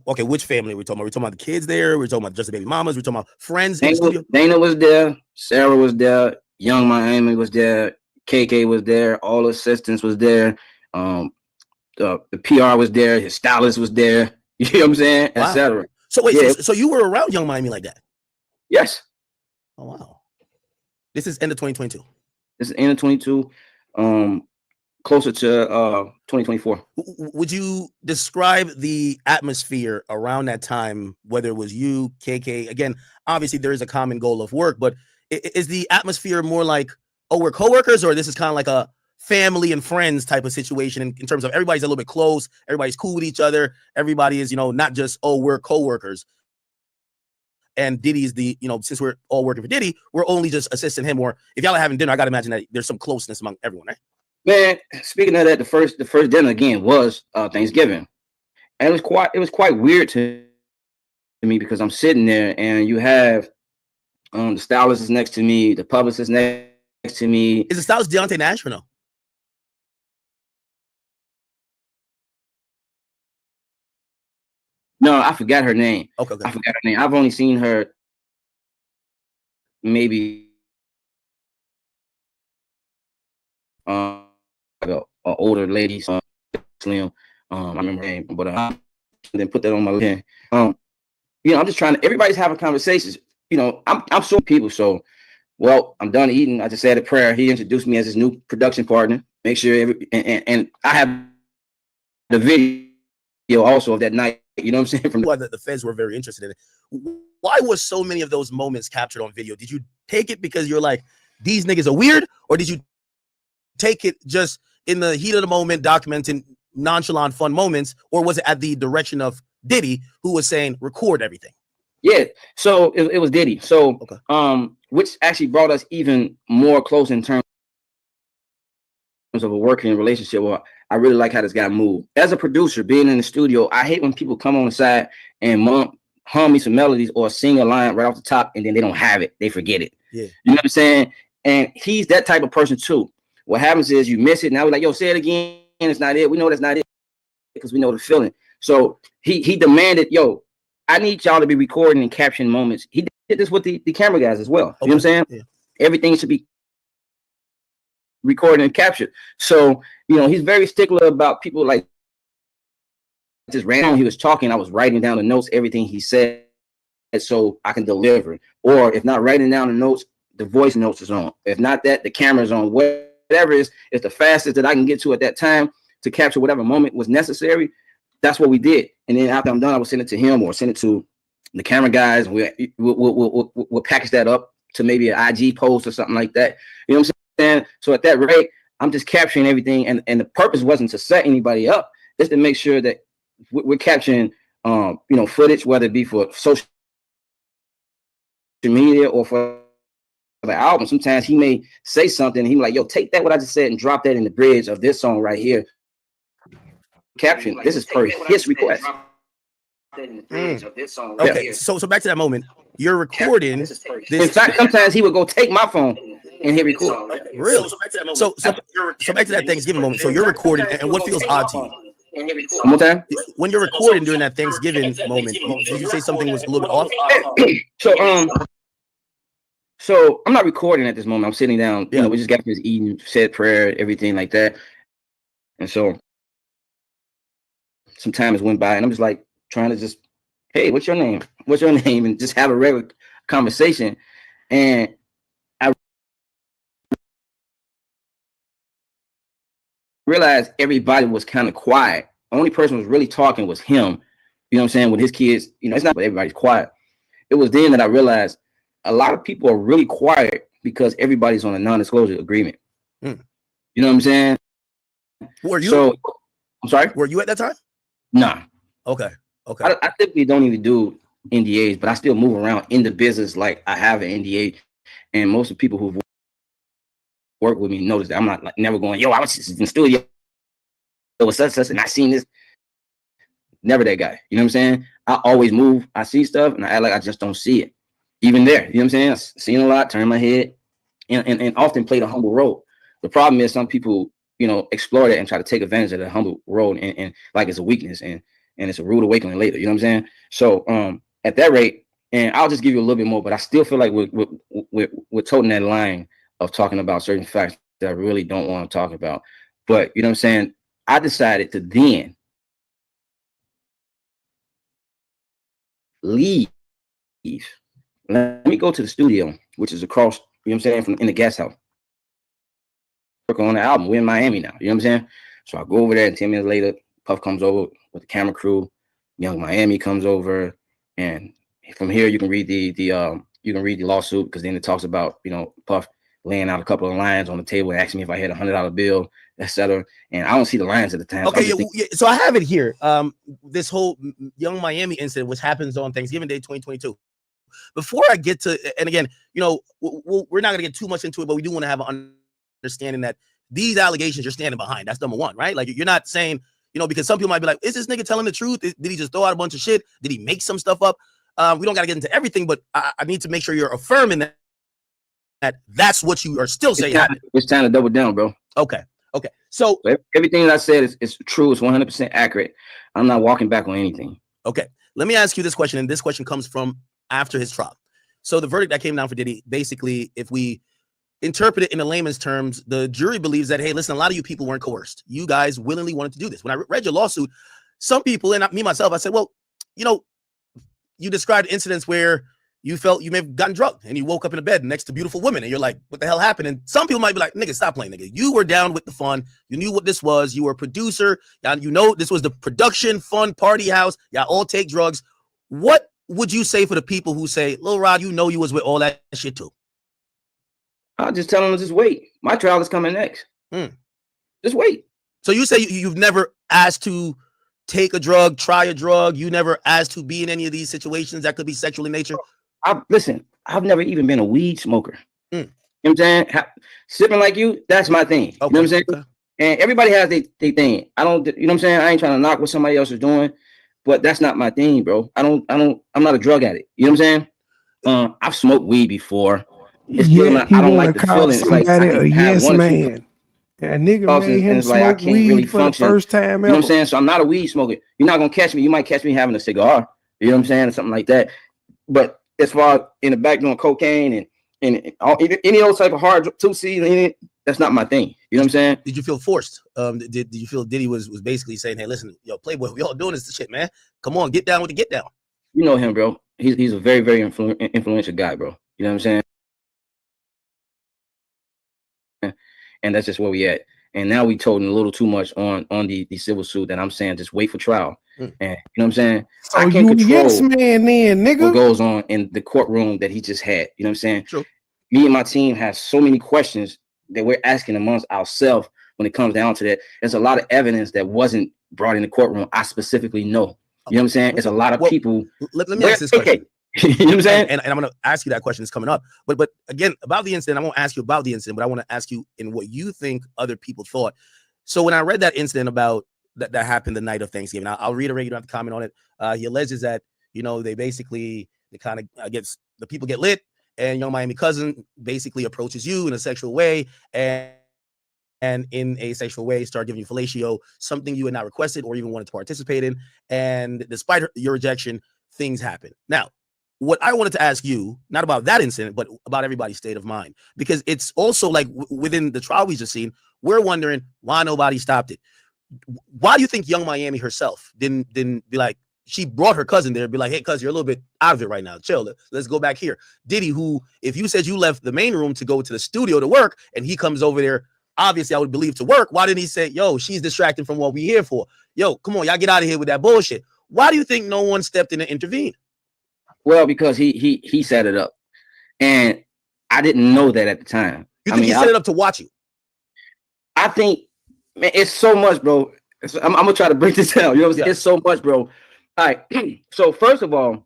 Okay, which family are we talking about? We're talking about the kids there? We're talking about just the baby mamas? We're talking about friends in the studio? Dana was there, Sarah was there, Young Miami was there, KK was there, all assistants was there. The PR was there, his stylist was there, you know what I'm saying, Wow. etc. So wait, Yeah. so you were around Young Miami like that? Yes. Oh wow. This is end of 2022. This is end of 22, closer to 2024. Would you describe the atmosphere around that time, whether it was you, KK? Again, obviously there is a common goal of work, but is the atmosphere more like, oh, we're coworkers, or this is kind of like a family and friends type of situation in terms of everybody's a little bit close, everybody's cool with each other, everybody is, not just, oh, we're coworkers. And Diddy's the, since we're all working for Diddy, we're only just assisting him. Or if y'all are having dinner, I got to imagine that there's some closeness among everyone, right? Man, speaking of that, the first dinner again was Thanksgiving. And it was quite weird to me because I'm sitting there and you have the stylist is next to me, the publicist next to me. Is the stylist Deontay Nash or no? No, I forgot her name. Okay. I forgot her name. I've only seen her maybe like a older lady, slim. I remember her name, but then put that on my list. I'm just trying to. Everybody's having conversations. I'm so people. So, well, I'm done eating. I just said a prayer. He introduced me as his new production partner. Make sure and I have the video also of that night. You know what I'm saying? From the feds were very interested in it. Why was so many of those moments captured on video? Did you take it because you're like, these niggas are weird, or did you take it just in the heat of the moment, documenting nonchalant, fun moments, or was it at the direction of Diddy, who was saying record everything? Yeah, so it was Diddy. So, okay. Which actually brought us even more close in terms of a working relationship. Well, I really like how this guy moved. As a producer, being in the studio, I hate when people come on the side and hum me some melodies or sing a line right off the top, and then they don't have it. They forget it. Yeah. You know what I'm saying? And he's that type of person too. What happens is you miss it. Now we're like, yo, say it again. It's not it. We know that's not it because we know the feeling. So he demanded, yo, I need y'all to be recording and capturing moments. He did this with the camera guys as well. Okay. You know what I'm saying? Yeah. Everything should be recorded and captured. So, he's very stickler about people like just random. He was talking, I was writing down the notes, everything he said, so I can deliver. Or if not writing down the notes, the voice notes is on. If not that, the camera's on. Whatever is the fastest that I can get to at that time to capture whatever moment was necessary. That's what we did. And then after I'm done, I would send it to him or send it to the camera guys. We'll package that up to maybe an IG post or something like that. You know what I'm saying? So at that rate, I'm just capturing everything. And the purpose wasn't to set anybody up. It's to make sure that we're capturing, footage, whether it be for social media or for the album. Sometimes he may say something and he's like, yo, take that what I just said and drop that in the bridge of this song right here. Caption. This is per his request. Okay, so back to that moment. You're recording. In fact, sometimes he would go take my phone and hit record. Really? So back to that Thanksgiving moment. So you're recording, and what feels odd to you? One more time. When you're recording during that Thanksgiving moment, did you say something was a little bit off? So I'm not recording at this moment. I'm sitting down. Yeah. We just got this eating, said prayer, everything like that. And so some time has went by, and I'm just like trying to just, hey, what's your name? What's your name? And just have a regular conversation. And I realized everybody was kind of quiet. The only person who was really talking was him. You know what I'm saying? With his kids, it's not, but everybody's quiet. it was then that I realized a lot of people are really quiet because everybody's on a non-disclosure agreement. You know what I'm saying? Were you? So, I'm sorry? Were you at that time? Nah. Okay. I typically don't even do NDAs, but I still move around in the business like I have an NDA. And most of the people who've worked with me notice that I'm not like never going, yo, I was just in the studio with such and I seen this. Never that guy. You know what I'm saying? I always move. I see stuff and I act like I just don't see it. Even there. You know what I'm saying? I've seen a lot, turn my head, and often play the humble role. The problem is some people, you know, explore that and try to take advantage of the humble role and like it's a weakness and it's a rude awakening later. You know what I'm saying? So at that rate, and I'll just give you a little bit more, but I still feel like we're toting that line of talking about certain facts that I really don't want to talk about. But you know what I'm saying? I decided to then leave. Let me go to the studio, which is across, you know what I'm saying, from in the guest house. Work on the album. We're in Miami now. You know what I'm saying? So I go over there and 10 minutes later, Puff comes over with the camera crew. Young Miami comes over, and from here you can read the lawsuit, because then it talks about, you know, Puff laying out a couple of lines on the table and asking me if I had $100 bill, etc. And I don't see the lines at the time. Okay, so I have it here. This whole Young Miami incident, which happens on Thanksgiving Day 2022. Before I get to, and again, you know, we're not going to get too much into it, but we do want to have an understanding that these allegations you're standing behind. That's number one, right? Like, you're not saying, you know, because some people might be like, is this nigga telling the truth? Did he just throw out a bunch of shit? Did he make some stuff up? We don't got to get into everything, but I need to make sure you're affirming that that's what you are still saying. It's time to double down, bro. Okay. So everything that I said is true. It's 100% accurate. I'm not walking back on anything. Okay. Let me ask you this question, and this question comes from after his trial. So the verdict that came down for Diddy, basically, if we interpret it in a layman's terms, the jury believes that, hey, listen, a lot of you people weren't coerced. You guys willingly wanted to do this. When I read your lawsuit, some people, and me myself, I said, well, you know, you described incidents where you felt you may have gotten drugged and you woke up in a bed next to beautiful women and you're like, what the hell happened? And some people might be like, nigga, stop playing, nigga. You were down with the fun. You knew what this was. You were a producer. You know, this was the production fun party house. Y'all all take drugs. What would you say for the people who say, Lil Rod, you know you was with all that shit too? I'll just tell them to just wait. My trial is coming next. Just wait. So you say you've never asked to take a drug, try a drug. You never asked to be in any of these situations that could be sexual in nature? Listen, I've never even been a weed smoker. You know what I'm saying? Sipping like you, that's my thing. Okay. You know what I'm saying? Okay. And everybody has their thing. I don't, you know what I'm saying? I ain't trying to knock what somebody else is doing, but that's not my thing, bro. I'm not a drug addict. You know what I'm saying? I've smoked weed before. It's still not, I don't like the feeling. It's like a yes man. A nigga made him smoke weed for the first time ever. You know what I'm saying? So I'm not a weed smoker. You're not gonna catch me. You might catch me having a cigar. You know what I'm saying? Or something like that. But as far as in the back doing cocaine and any of those type of hard 2C, that's not my thing. You know what I'm saying? Did you feel forced? Did you feel Diddy was basically saying, hey, listen, yo, Playboy, we all doing this shit, man. Come on, get down with the get down. You know him, bro. He's a very, very influential guy, bro. You know what I'm saying? And that's just where we at. And now we told him a little too much on the civil suit that I'm saying just wait for trial. And you know what I'm saying? So I can't control yes man then, nigga. What goes on in the courtroom that he just had. You know what I'm saying? True. Me and my team have so many questions that we're asking amongst ourselves when it comes down to that. There's a lot of evidence that wasn't brought in the courtroom. I specifically know. You know what I'm saying? It's a lot of people. Let me ask this question. You know what I'm saying? And I'm going to ask you that question. It's coming up. But again, about the incident, I won't ask you about the incident, but I want to ask you in what you think other people thought. So when I read that incident about that happened the night of Thanksgiving, I'll reiterate, you don't have to comment on it. He alleges that, you know, they kind of the people get lit, and Young Miami Cousin basically approaches you in a sexual way and in a sexual way start giving you fellatio, something you had not requested or even wanted to participate in. And despite your rejection, things happen. Now, what I wanted to ask you, not about that incident, but about everybody's state of mind, because it's also like within the trial we just seen, we're wondering why nobody stopped it. Why do you think Young Miami herself didn't be like, she brought her cousin there and be like, hey, cuz, you're a little bit out of it right now. Chill. Let's go back here. Diddy, who, if you said you left the main room to go to the studio to work and he comes over there, obviously I would believe to work. Why didn't he say, yo, she's distracting from what we here for? Yo, come on, y'all get out of here with that bullshit. Why do you think no one stepped in and intervened? Well, because he set it up, and I didn't know that at the time. You think he set it up to watch you? I think, man, it's so much, bro. I'm gonna try to break this down. You know what I'm saying? It's so much, bro. All right. So first of all,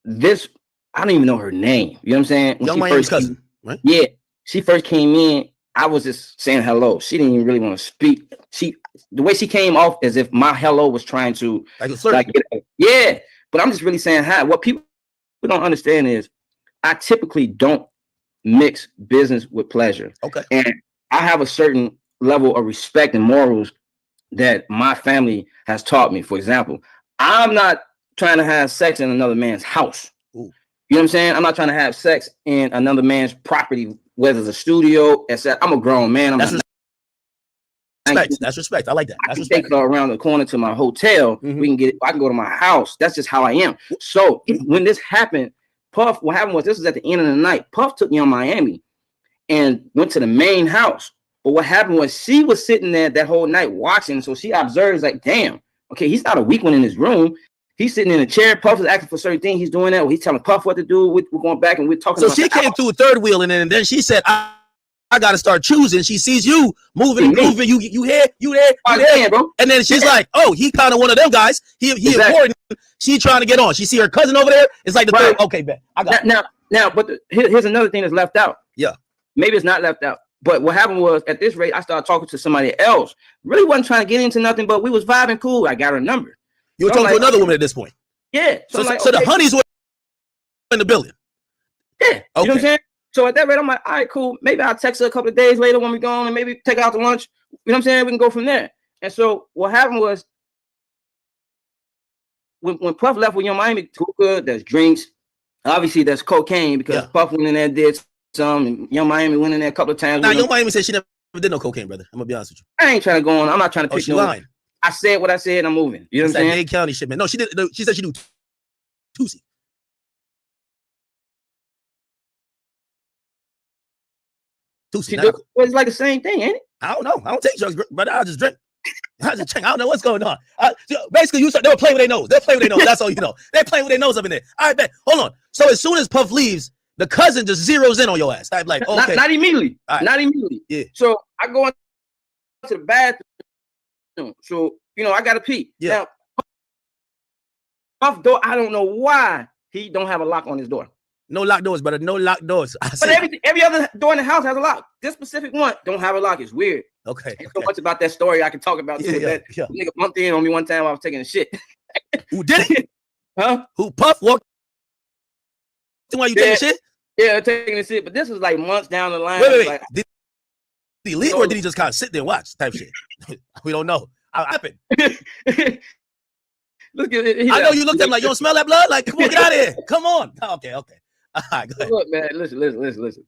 this, I don't even know her name. You know what I'm saying? When Young she Miami's first cousin, came, right? Yeah, she first came in. I was just saying hello. She didn't even really want to speak. The way she came off as if my hello was trying to yeah. But I'm just really saying hi. What people don't understand is I typically don't mix business with pleasure. Okay. And I have a certain level of respect and morals that my family has taught me. For example, I'm not trying to have sex in another man's house. Ooh. You know what I'm saying? I'm not trying to have sex in another man's property, whether it's a studio, etc. I'm a grown man. That's respect. That's respect. I like that. That's respect. Take her around the corner to my hotel. Mm-hmm. I can go to my house. That's just how I am. So when this happened, Puff, what happened was, this was at the end of the night. Puff took me on Miami and went to the main house. But what happened was, she was sitting there that whole night watching. So she observes, like, damn, okay, he's not a weak one in his room. He's sitting in a chair. Puff is asking for certain things. He's doing that. He's telling Puff what to do. We're going back and we're talking. So she came through a third wheel, and then she said, I got to start choosing. She sees you moving and grooving. You here, bro. And then she's like, oh, he kind of one of them guys. He important. She trying to get on. She see her cousin over there. It's like the third. Okay, bet. I got now. But here's another thing that's left out. Yeah, maybe it's not left out. But what happened was, at this rate, I started talking to somebody else. Really wasn't trying to get into nothing, but we was vibing cool. I got her number. You were talking to another woman at this point. Yeah. So the honeys were in the building. Yeah. Okay. You know what I'm saying? So at that rate, I'm like, all right, cool. Maybe I'll text her a couple of days later when we go on, and maybe take her out to lunch. You know what I'm saying? We can go from there. And so what happened was, when Puff left with Young Miami, hookah, there's drinks. Obviously, there's cocaine, because Puff went in there and did some, and Young Miami went in there a couple of times. Now, Young Miami said she never did no cocaine, brother. I'm gonna be honest with you. I ain't trying to go on. I'm not trying to pick you lying. I said what I said, and I'm moving. You know what I'm saying? Dade County shit, man. No, she did. She said she do Tusi. It's like the same thing, ain't it? I don't know. I don't take drugs, brother. I just drink. I just drink. I don't know what's going on. Basically, they'll play with their nose. They'll play with their nose. That's all you know. They're playing with their nose up in there. All right, bet. Hold on. So as soon as Puff leaves, the cousin just zeroes in on your ass. I'm like, okay. Not immediately. Right. Not immediately. Yeah. So I go into the bathroom. So, I got to pee. Yeah. Now, Puff door, I don't know why he don't have a lock on his door. No locked doors, brother. No locked doors. But every other door in the house has a lock. This specific one don't have a lock. It's weird. Okay. There's so much about that story I can talk about. That nigga bumped in on me one time while I was taking a shit. Who did it? Huh? Who Puff walked while you taking shit? Yeah, taking a shit. But this was like months down the line. Wait. Like, did he leave or did he just kind of sit there and watch type shit? We don't know. What happened? Look at I know you looked at him like, you don't smell that blood? Like, come on, get out of here. Come on. Okay. All right, go ahead. Look, man, listen.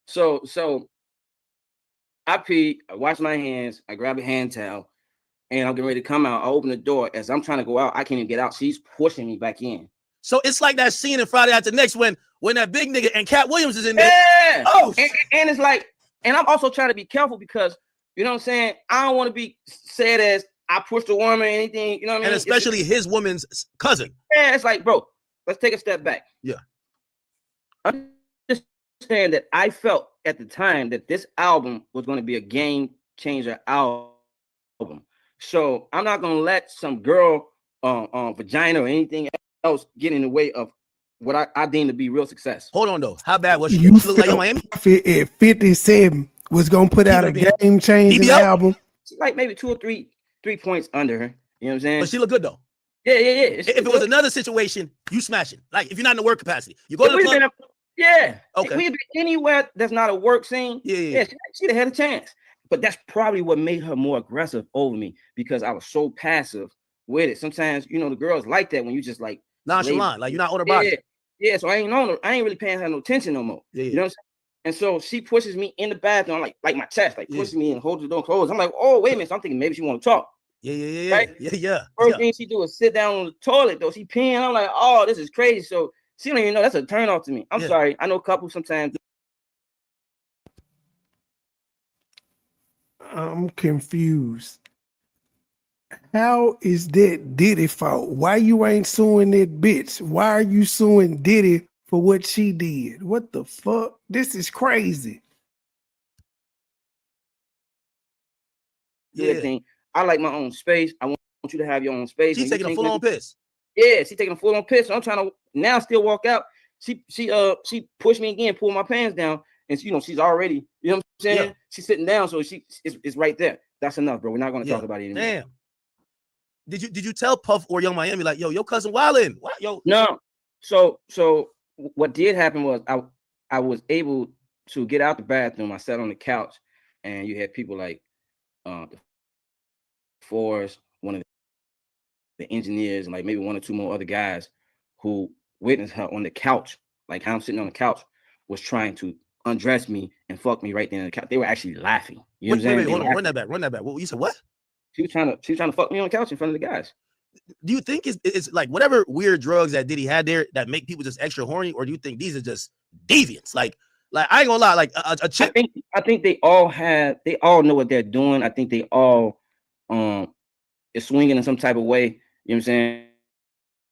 So I pee, I wash my hands, I grab a hand towel, and I'm getting ready to come out. I open the door. As I'm trying to go out, I can't even get out. She's pushing me back in. So it's like that scene in Friday After Next when that big nigga and Cat Williams is in there. Yeah. Oh, and it's like, and I'm also trying to be careful because, you know what I'm saying? I don't want to be said as I pushed a woman or anything, you know what I mean? And especially his woman's cousin. Yeah, it's like, bro, let's take a step back. Yeah. I'm just saying that I felt at the time that this album was going to be a game changer album. So I'm not going to let some girl vagina or anything else get in the way of what I deem to be real success. Hold on, though. How bad was she? You look like in Miami? At 57 was going to put out a game changing album. Like maybe 2 or 3 points under her. You know what I'm saying? But she looked good, though. Yeah. If it was another situation, you smashing. Like if you're not in the work capacity, you go to the club. Okay. If we'd been anywhere that's not a work scene, she'd have had a chance. But that's probably what made her more aggressive over me because I was so passive with it. Sometimes, the girls like that when you just like nonchalant, like you're not on her body. Yeah. So I ain't really paying her no attention no more. Yeah. You know what I'm saying? And so she pushes me in the bathroom, like my chest, like pushes me and holds the door closed. I'm like, oh, wait a minute. So I'm thinking maybe she want to talk. Yeah. Right? Yeah. First thing she do is sit down on the toilet, though. She peeing. I'm like, oh, this is crazy. So she don't even know that's a turn off to me. I'm sorry. I know couples sometimes. I'm confused. How is that Diddy fault? Why you ain't suing that bitch? Why are you suing Diddy for what she did? What the fuck? This is crazy. Do that thing. I like my own space. I want you to have your own space. She's taking a full on piss. Yeah, she's taking a full on piss. So I'm trying to now still walk out. She pushed me again, pulled my pants down, and she's already, you know what I'm saying? Yeah. She's sitting down, so it's right there. That's enough, bro. We're not gonna talk about it anymore. Damn. Did you tell Puff or Young Miami like, yo, your cousin wildin'? What? Yo. No. So what did happen was I was able to get out the bathroom. I sat on the couch, and you had people like Forrest, one of the engineers, and like maybe one or two more other guys who witnessed her on the couch, like how I'm sitting on the couch, was trying to undress me and fuck me right there on the couch. They were actually laughing. You know what I'm saying? Hold on, run that back. What you said? What? She was trying to fuck me on the couch in front of the guys. Do you think it's like whatever weird drugs that Diddy had there that make people just extra horny, or do you think these are just deviants? Like I ain't gonna lie, like a chick. I think they all know what they're doing. I think they all is swinging in some type of way. You know what I'm saying?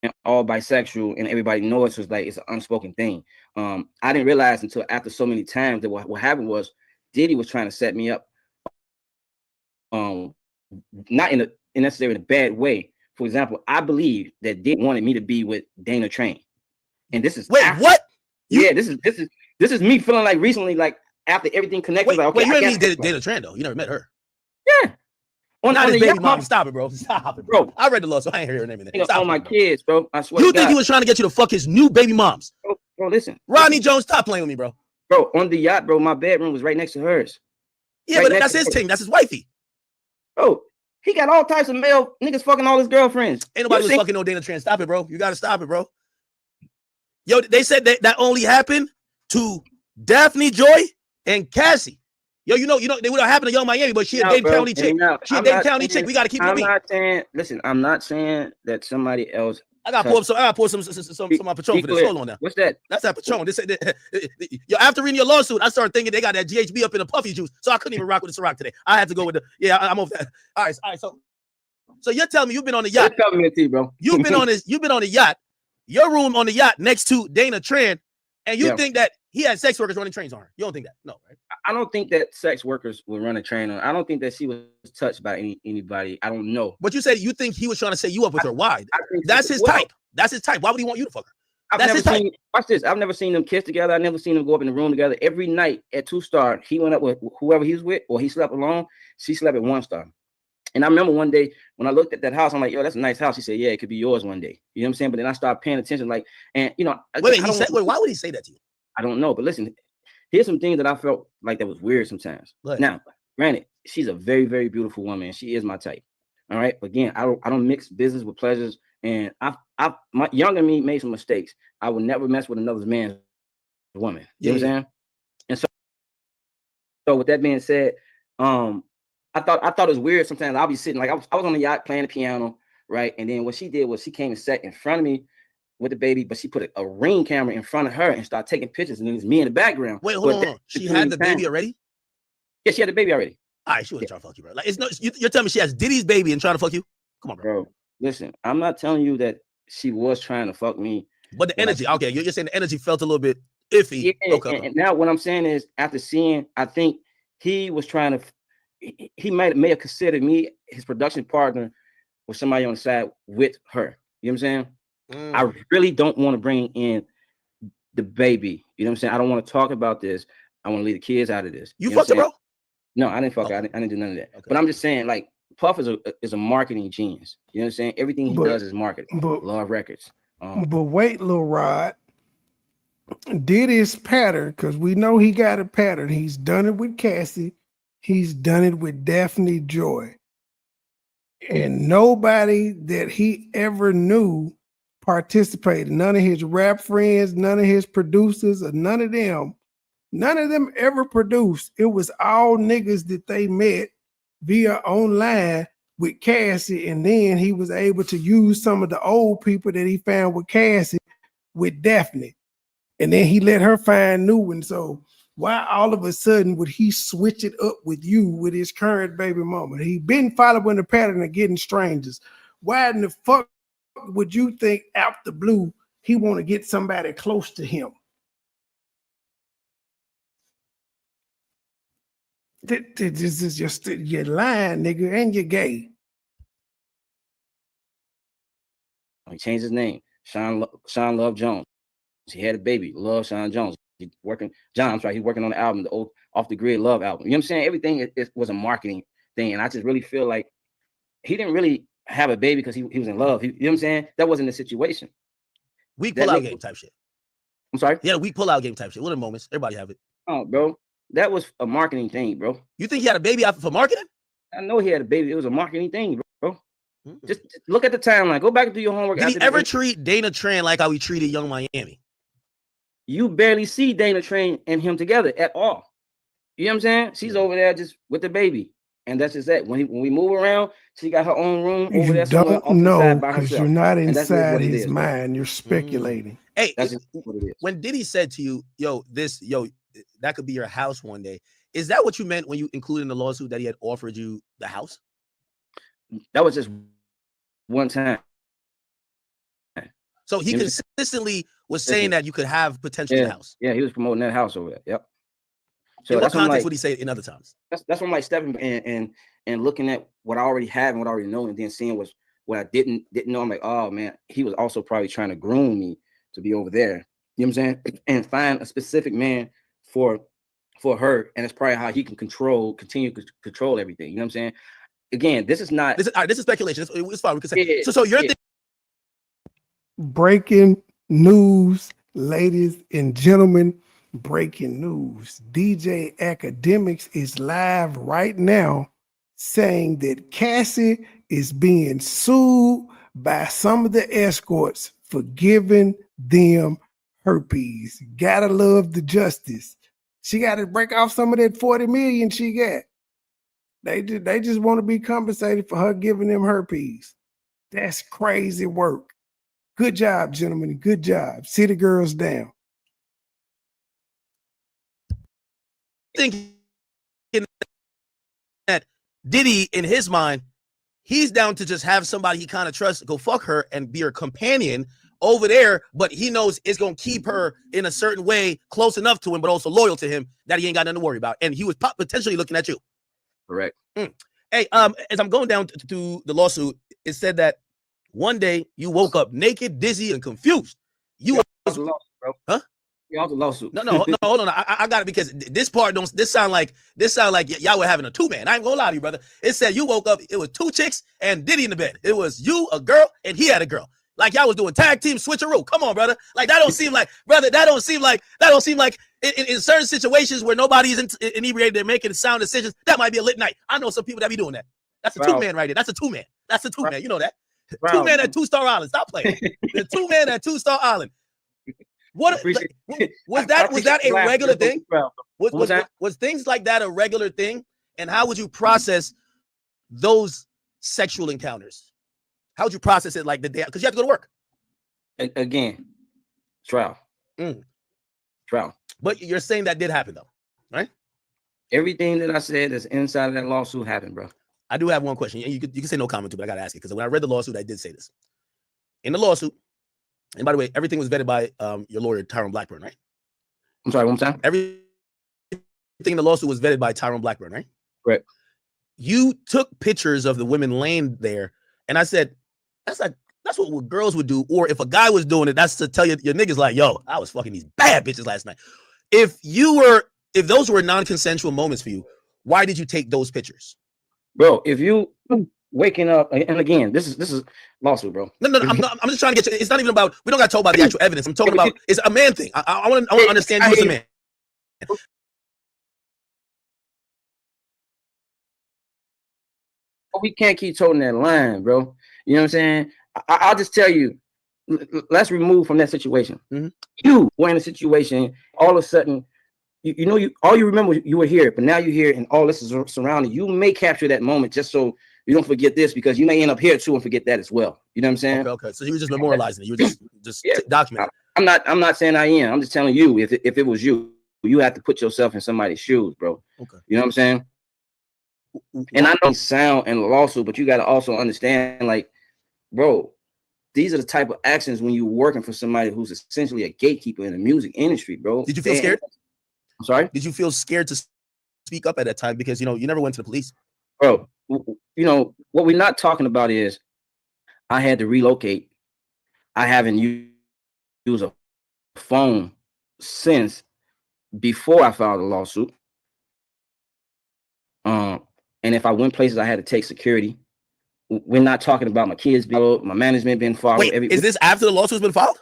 And all bisexual, and everybody knows. So it's like it's an unspoken thing. I didn't realize until after so many times that what happened was Diddy was trying to set me up. Not in necessarily in a bad way. For example, I believe that Diddy wanted me to be with Dana Train, and this is what? Yeah, this is me feeling like recently, like after everything connected. Wait, like, okay, you didn't meet Dana Train though. You never met her. Yeah. On his baby mom. Stop it, bro. Stop it, bro. I read the law, so I ain't hear her name in there. Stop on my kids, bro. I swear. You think he was trying to get you to fuck his new baby moms? Bro, listen. Rodney Jones, stop playing with me, bro. Bro, on the yacht, bro, my bedroom was right next to hers. Yeah, but that's his thing. That's his wifey. Bro, he got all types of male niggas fucking all his girlfriends. Ain't nobody was fucking no Dana Trent. Stop it, bro. You gotta stop it, bro. Yo, they said that only happened to Daphne Joy and Cassie. Yo, you know, they would have happened to Young Miami, but she a Dade County chick. She a Dade County chick. We gotta keep it. I'm not saying that somebody else. I gotta pour some of my Patron for this. Hold on now. What's that? That's that Patron. Yo, after reading your lawsuit, I started thinking they got that GHB up in the puffy juice, so I couldn't even rock with the Ciroc today. I had to go with I'm over that. All right. So you're telling me you've been on the yacht? Tell me tea, bro. You've been on the yacht. Your room on the yacht next to Dana Tran, and you think that he had sex workers running trains on her. You don't think that? No, right? I don't think that sex workers would run a train on her. I don't think that she was touched by anybody. I don't know. But you said you think he was trying to set you up with her. Why? That's his type. That's his type. Why would he want you to fuck her? Watch this. I've never seen them kiss together. I've never seen them go up in the room together. Every night at 2-star, he went up with whoever he was with, or he slept alone. She slept at 1-star. And I remember one day when I looked at that house, I'm like, yo, that's a nice house. He said, yeah, it could be yours one day. You know what I'm saying? But then I started paying attention, like, and why would he say that to you? I don't know. But listen, here's some things that I felt like that was weird sometimes. What? Now, granted, she's a very, very beautiful woman. She is my type. All right. But again, I don't mix business with pleasures. And my younger me made some mistakes. I would never mess with another man's woman. You know what I'm saying? And so with that being said, I thought it was weird sometimes. I'll be sitting like I was on the yacht playing the piano, right? And then what she did was she came and sat in front of me with the baby, but she put a ring camera in front of her and started taking pictures, and then it's me in the background. Wait, hold on. She had the baby already? Yeah, she had the baby already. All right, she wasn't trying to fuck you, bro. Like you're telling me she has Diddy's baby and trying to fuck you? Come on, bro. Listen, I'm not telling you that she was trying to fuck me. But the energy, okay, you're saying the energy felt a little bit iffy. Yeah, okay. And now what I'm saying is after seeing, I think he was trying to, he may have considered me his production partner with somebody on the side with her. You know what I'm saying? I really don't want to bring in the baby. You know what I'm saying? I don't want to talk about this. I want to leave the kids out of this. You fucked her, bro? No, I didn't fuck her. I didn't do none of that. Okay. But I'm just saying, like, Puff is a marketing genius. You know what I'm saying? Everything he does is marketing. Love Records. But wait, Lil Rod. Diddy's pattern, because we know he got a pattern. He's done it with Cassie. He's done it with Daphne Joy. And nobody that he ever knew participated. None of his rap friends, none of his producers, or none of them ever produced. It was all niggas that they met via online with Cassie, and then he was able to use some of the old people that he found with Cassie with Daphne. And then he let her find new ones. So Why all of a sudden would he switch it up with you with his current baby mama? He been following the pattern of getting strangers. Why in the fuck would you think out the blue he want to get somebody close to him? This is just you're lying, nigga, and you're gay. He changed his name, Sean Love Jones. He had a baby, Love Sean Jones. He's working on the album, the old Off the Grid Love album. You know what I'm saying? Everything was a marketing thing, and I just really feel like he didn't really have a baby because he was in love. You know what I'm saying? That wasn't the situation. Weak pull-out game type shit. I'm sorry? Yeah, weak pull-out game type shit. What are the moments? Everybody have it. Oh, bro. That was a marketing thing, bro. You think he had a baby for marketing? I know he had a baby. It was a marketing thing, bro. Just look at the timeline. Go back and do your homework. Did he ever treat Dana Tran like how he treated Young Miami? You barely see Dana Tran and him together at all. You know what I'm saying? She's over there just with the baby. And that's just that. When we move around, she got her own room over there. You don't know because you're not inside his mind. You're speculating. Hey, that's just what it is. When Diddy said to you, that could be your house one day. Is that what you meant when you included in the lawsuit that he had offered you the house? That was just one time. So he consistently was saying that you could have potentially the house. Yeah, he was promoting that house over there. Yep. So in what context would he say it in other times? That's what I'm like stepping and looking at what I already have and what I already know, and then seeing what I didn't know. I'm like, oh man, he was also probably trying to groom me to be over there. You know what I'm saying? And find a specific man for her, and it's probably how he can continue to control everything. You know what I'm saying? Again, this is speculation. It's fine. We can say so you're breaking news, ladies and gentlemen. Breaking news. DJ Akademics is live right now saying that Cassie is being sued by some of the escorts for giving them herpes. Gotta love the justice. She got to break off some of that 40 million she got. They just want to be compensated for her giving them herpes. That's crazy work. Good job, gentlemen. Good job. Sit the girls down. Thinking that Diddy, in his mind, he's down to just have somebody he kind of trusts go fuck her and be her companion over there, but he knows it's gonna keep her in a certain way close enough to him, but also loyal to him that he ain't got nothing to worry about. And he was potentially looking at you. Correct. Hey, as I'm going down to the lawsuit, it said that one day you woke up naked, dizzy, and confused. You was, bro. Huh? Yeah, the lawsuit. No, hold on. I got it because this part don't. This sound like y'all were having a two-man. I ain't gonna lie to you, brother. It said you woke up. It was two chicks and Diddy in the bed. It was you, a girl, and he had a girl. Like y'all was doing tag team switcheroo. Come on, brother. Like that don't seem like, brother. That don't seem like in certain situations where nobody's inebriated, they're making sound decisions. That might be a lit night. I know some people that be doing that. That's a two-man right there. That's a two-man. That's a two-man. You know that. Two-man at Two-Star Island. Stop playing. The two-man at Two-Star Island. What was that a regular thing? Was things like that a regular thing? And how would you process those sexual encounters? How would you process it like the day? Because you have to go to work. Again, trial. Trial. But you're saying that did happen though, right? Everything that I said that's inside of that lawsuit happened, bro. I do have one question. And you can say no comment to, but I gotta ask it because when I read the lawsuit, I did say this. In the lawsuit, and by the way, everything was vetted by your lawyer, Tyrone Blackburn, right? I'm sorry, one more time? Everything in the lawsuit was vetted by Tyrone Blackburn, right? Correct. You took pictures of the women laying there, and I said, that's what girls would do. Or if a guy was doing it, that's to tell your niggas like, yo, I was fucking these bad bitches last night. If those were non-consensual moments for you, why did you take those pictures? Bro, if you waking up, and again, this is lawsuit, bro. No, I'm just trying to get you. It's not even about, we don't got to talk about the actual evidence. I'm talking about, it's a man thing. I want to understand you as a man. We can't keep toting that line, bro. You know what I'm saying? I'll just tell you, let's remove from that situation. Mm-hmm. You were in a situation, all of a sudden, all you remember, you were here, but now you're here and all this is surrounding you. May capture that moment just so you don't forget this, because you may end up here too and forget that as well. You know what I'm saying? Okay. So you were just memorializing it. You were just documenting. I'm not saying I am. I'm just telling you if it was you, you have to put yourself in somebody's shoes, bro. Okay. You know what I'm saying? And I know it's sound and lawsuit, but you got to also understand, like, bro, these are the type of actions when you're working for somebody who's essentially a gatekeeper in the music industry, bro. Did you feel scared? I'm sorry? Did you feel scared to speak up at that time? Because, you know, you never went to the police. Bro, you know, what we're not talking about is I had to relocate. I haven't used a phone since before I filed a lawsuit. And if I went places, I had to take security. We're not talking about my kids being followed, my management being followed. Wait, is this after the lawsuit's been filed?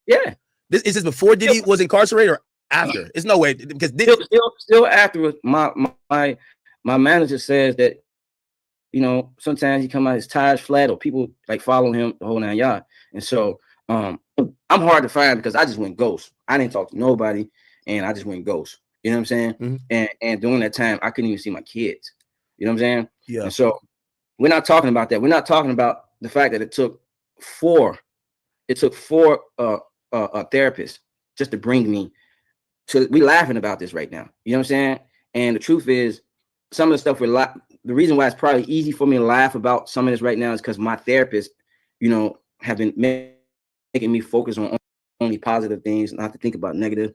Yeah. Is this before Diddy was incarcerated or after? It's no way, because Diddy... still afterwards. My manager says that, you know, sometimes he come out his tires flat or people like follow him the whole 9 yards. And so I'm hard to find because I just went ghost. I didn't talk to nobody and I just went ghost. You know what I'm saying? Mm-hmm. And during that time, I couldn't even see my kids. You know what I'm saying? Yeah. And so we're not talking about that. We're not talking about the fact that it took four therapists just to bring me to. We laughing about this right now. You know what I'm saying? And the truth is, some of the stuff the reason why it's probably easy for me to laugh about some of this right now is because my therapist, you know, have been making me focus on only positive things, not to think about negative.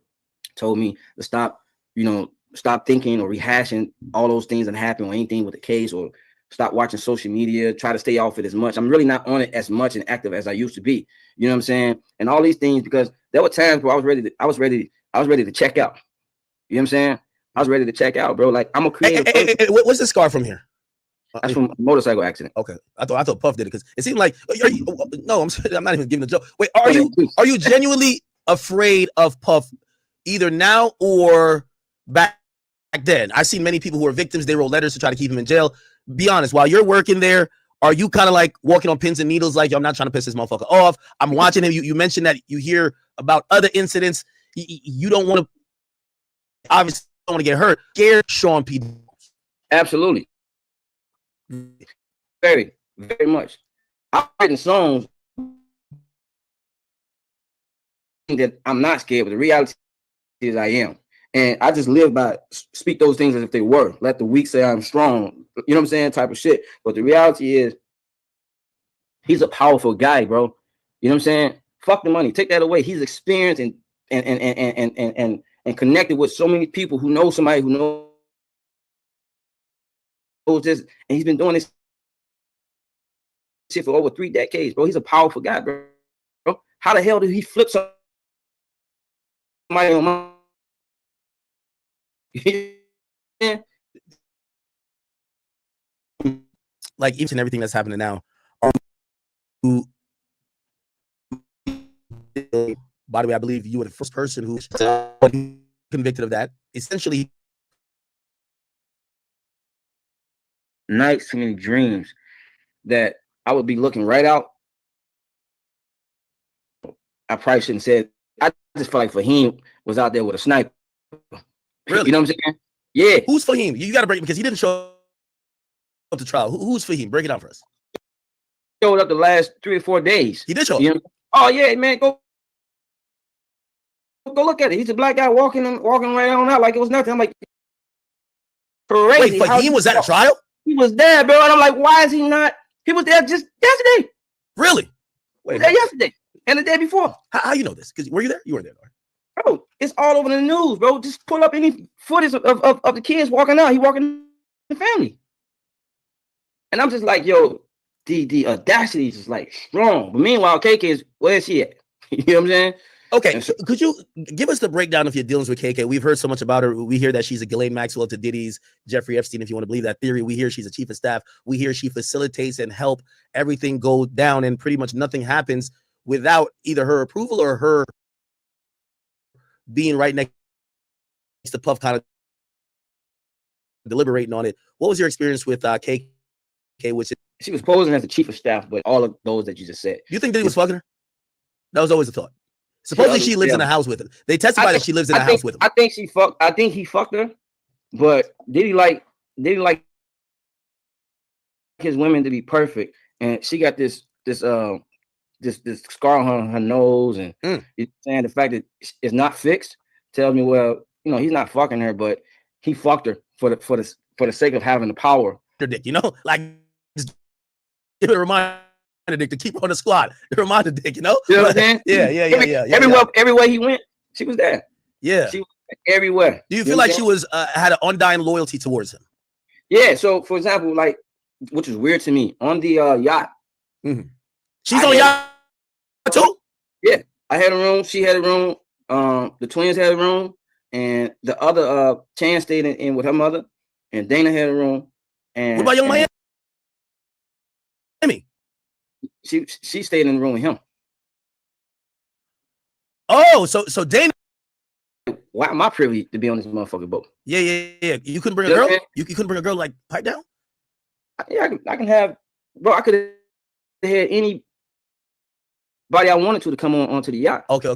Told me to stop thinking or rehashing all those things that happened or anything with the case, or stop watching social media, try to stay off it as much. I'm really not on it as much and active as I used to be. You know what I'm saying? And all these things, because there were times where I was ready to check out. You know what I'm saying? I was ready to check out, bro. Like, I'm a creative person. Hey, what's the scar from here? That's from a motorcycle accident. Okay, I thought Puff did it because it seemed like. No, I'm not even giving a joke. Wait, are you genuinely afraid of Puff, either now or back then? I've seen many people who are victims. They wrote letters to try to keep him in jail. Be honest. While you're working there, are you kind of like walking on pins and needles? Like, I'm not trying to piss this motherfucker off. I'm watching him. You mentioned that you hear about other incidents. You don't want to, obviously, don't want to get hurt. Scared Sean P. Absolutely. Very, very much. I'm writing songs that I'm not scared, but the reality is I am. And I just live by speak those things as if they were. Let the weak say I'm strong. You know what I'm saying? Type of shit. But the reality is he's a powerful guy, bro. You know what I'm saying? Fuck the money. Take that away. He's experienced and connected with so many people who know somebody who knows this, and he's been doing this shit for over 3 decades, bro. He's a powerful guy, bro. How the hell did he flip somebody on my... Like, each and everything that's happening now, by the way, I believe you were the first person who was convicted of that. Essentially, nights and dreams that I would be looking right out. I probably shouldn't say it. I just feel like Fahim was out there with a sniper. Really? You know what I'm saying? Yeah. Who's Fahim? You got to break, because he didn't show up to trial. Who's Fahim? Break it down for us. Showed up the last 3 or 4 days. He did show up. You know? Oh yeah, man. Go look at it. He's a black guy walking right on out like it was nothing. I'm like, crazy. Wait, Fahim was at a trial? He was there, bro. And I'm like, why is he not? He was there just yesterday. Really? Wait, yesterday and the day before. How you know this? Because were you there? You weren't there, right? Bro, it's all over the news, bro. Just pull up any footage of the kids walking out. He walking the family. And I'm just like, yo, the audacity is just like strong. But meanwhile, KK is, where's she at? You know what I'm saying? Okay, so, could you give us the breakdown of your dealings with KK? We've heard so much about her. We hear that she's a Ghislaine Maxwell to Diddy's Jeffrey Epstein, if you want to believe that theory. We hear she's a chief of staff. We hear she facilitates and help everything go down, and pretty much nothing happens without either her approval or her being right next to Puff, kind of deliberating on it. What was your experience with KK? Which she was posing as the chief of staff, but all of those that you just said. You think Diddy was fucking her? That was always the thought. Supposedly she lives in a house with him. They testified that she lives in a house with him. I think he fucked her, but Diddy like his women to be perfect, and she got this scar on her nose, and you know, saying the fact that it's not fixed tells me, well, you know, he's not fucking her, but he fucked her for the sake of having the power. Dick, you know, like just give it a reminder dick to keep her on the squad. The reminder dick, you know? You know what I'm saying? Yeah. Everywhere he went, she was there. Yeah. She was everywhere. Do you feel like she was had an undying loyalty towards him? Yeah. So for example, like, which is weird to me, on the yacht. Mm-hmm. She's on yacht too? Yeah. I had a room, she had a room, the twins had a room, and the other Chan stayed in with her mother, and Dana had a room. And what about Young Miami? She stayed in the room with him. Oh, so Dana. Why am I privy to be on this motherfucking boat? Yeah. You couldn't bring a girl? You couldn't bring a girl like pipe down? Yeah, I can have, bro. I could have had anybody I wanted to come onto the yacht. Okay.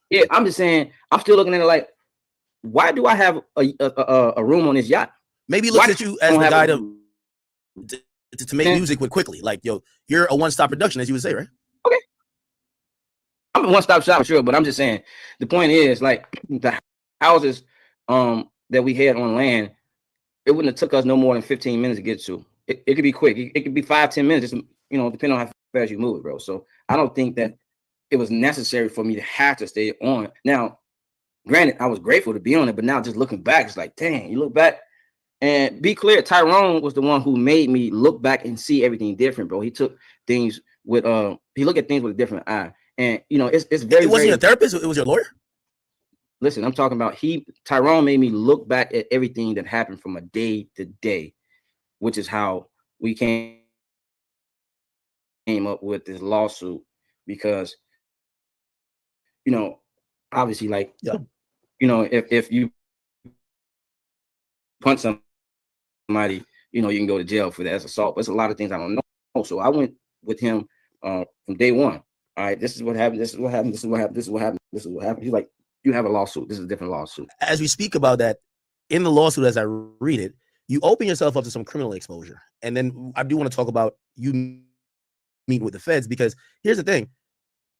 Yeah, I'm just saying, I'm still looking at it like, why do I have a room on this yacht? Maybe he looks at you as the guy to make music with quickly. Like, yo, you're a one-stop production, as you would say, right? Okay. I'm a one-stop shop for sure, but I'm just saying, the point is, like, the houses that we had on land, it wouldn't have took us no more than 15 minutes to get to. It could be quick. It could be 5-10 minutes, just, you know, depending on how fast you move it, bro. So I don't think that it was necessary for me to have to stay on. Now, granted, I was grateful to be on it, but now just looking back, it's like, dang, you look back and be clear. Tyrone was the one who made me look back and see everything different, bro. He took things with he looked at things with a different eye, and you know, it's very. It wasn't your therapist. It was your lawyer. Listen, I'm talking about Tyrone made me look back at everything that happened from a day to day, which is how we came up with this lawsuit, because, you know, obviously, like, yeah, you know, if you punch somebody, you know, you can go to jail for that as assault. But it's a lot of things I don't know. So I went with him from day one. All right, this is what happened. This is what happened. This is what happened. This is what happened. This is what happened. He's like, you have a lawsuit. This is a different lawsuit. As we speak about that in the lawsuit, as I read it, you open yourself up to some criminal exposure. And then I do want to talk about you meeting with the feds, because here's the thing.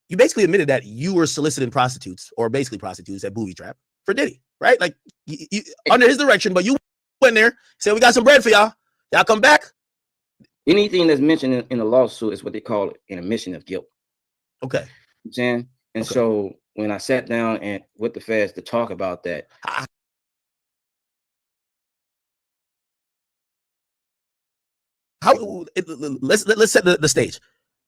You basically admitted that you were soliciting prostitutes, or basically prostitutes, at Booby Trap for Diddy, right? Like, you, under his direction, but you went there, said, we got some bread for y'all. Y'all come back. Anything that's mentioned in the lawsuit is what they call an admission of guilt. Okay. You know what I'm saying? And so when I sat down and with the feds to talk about that, let's set the stage.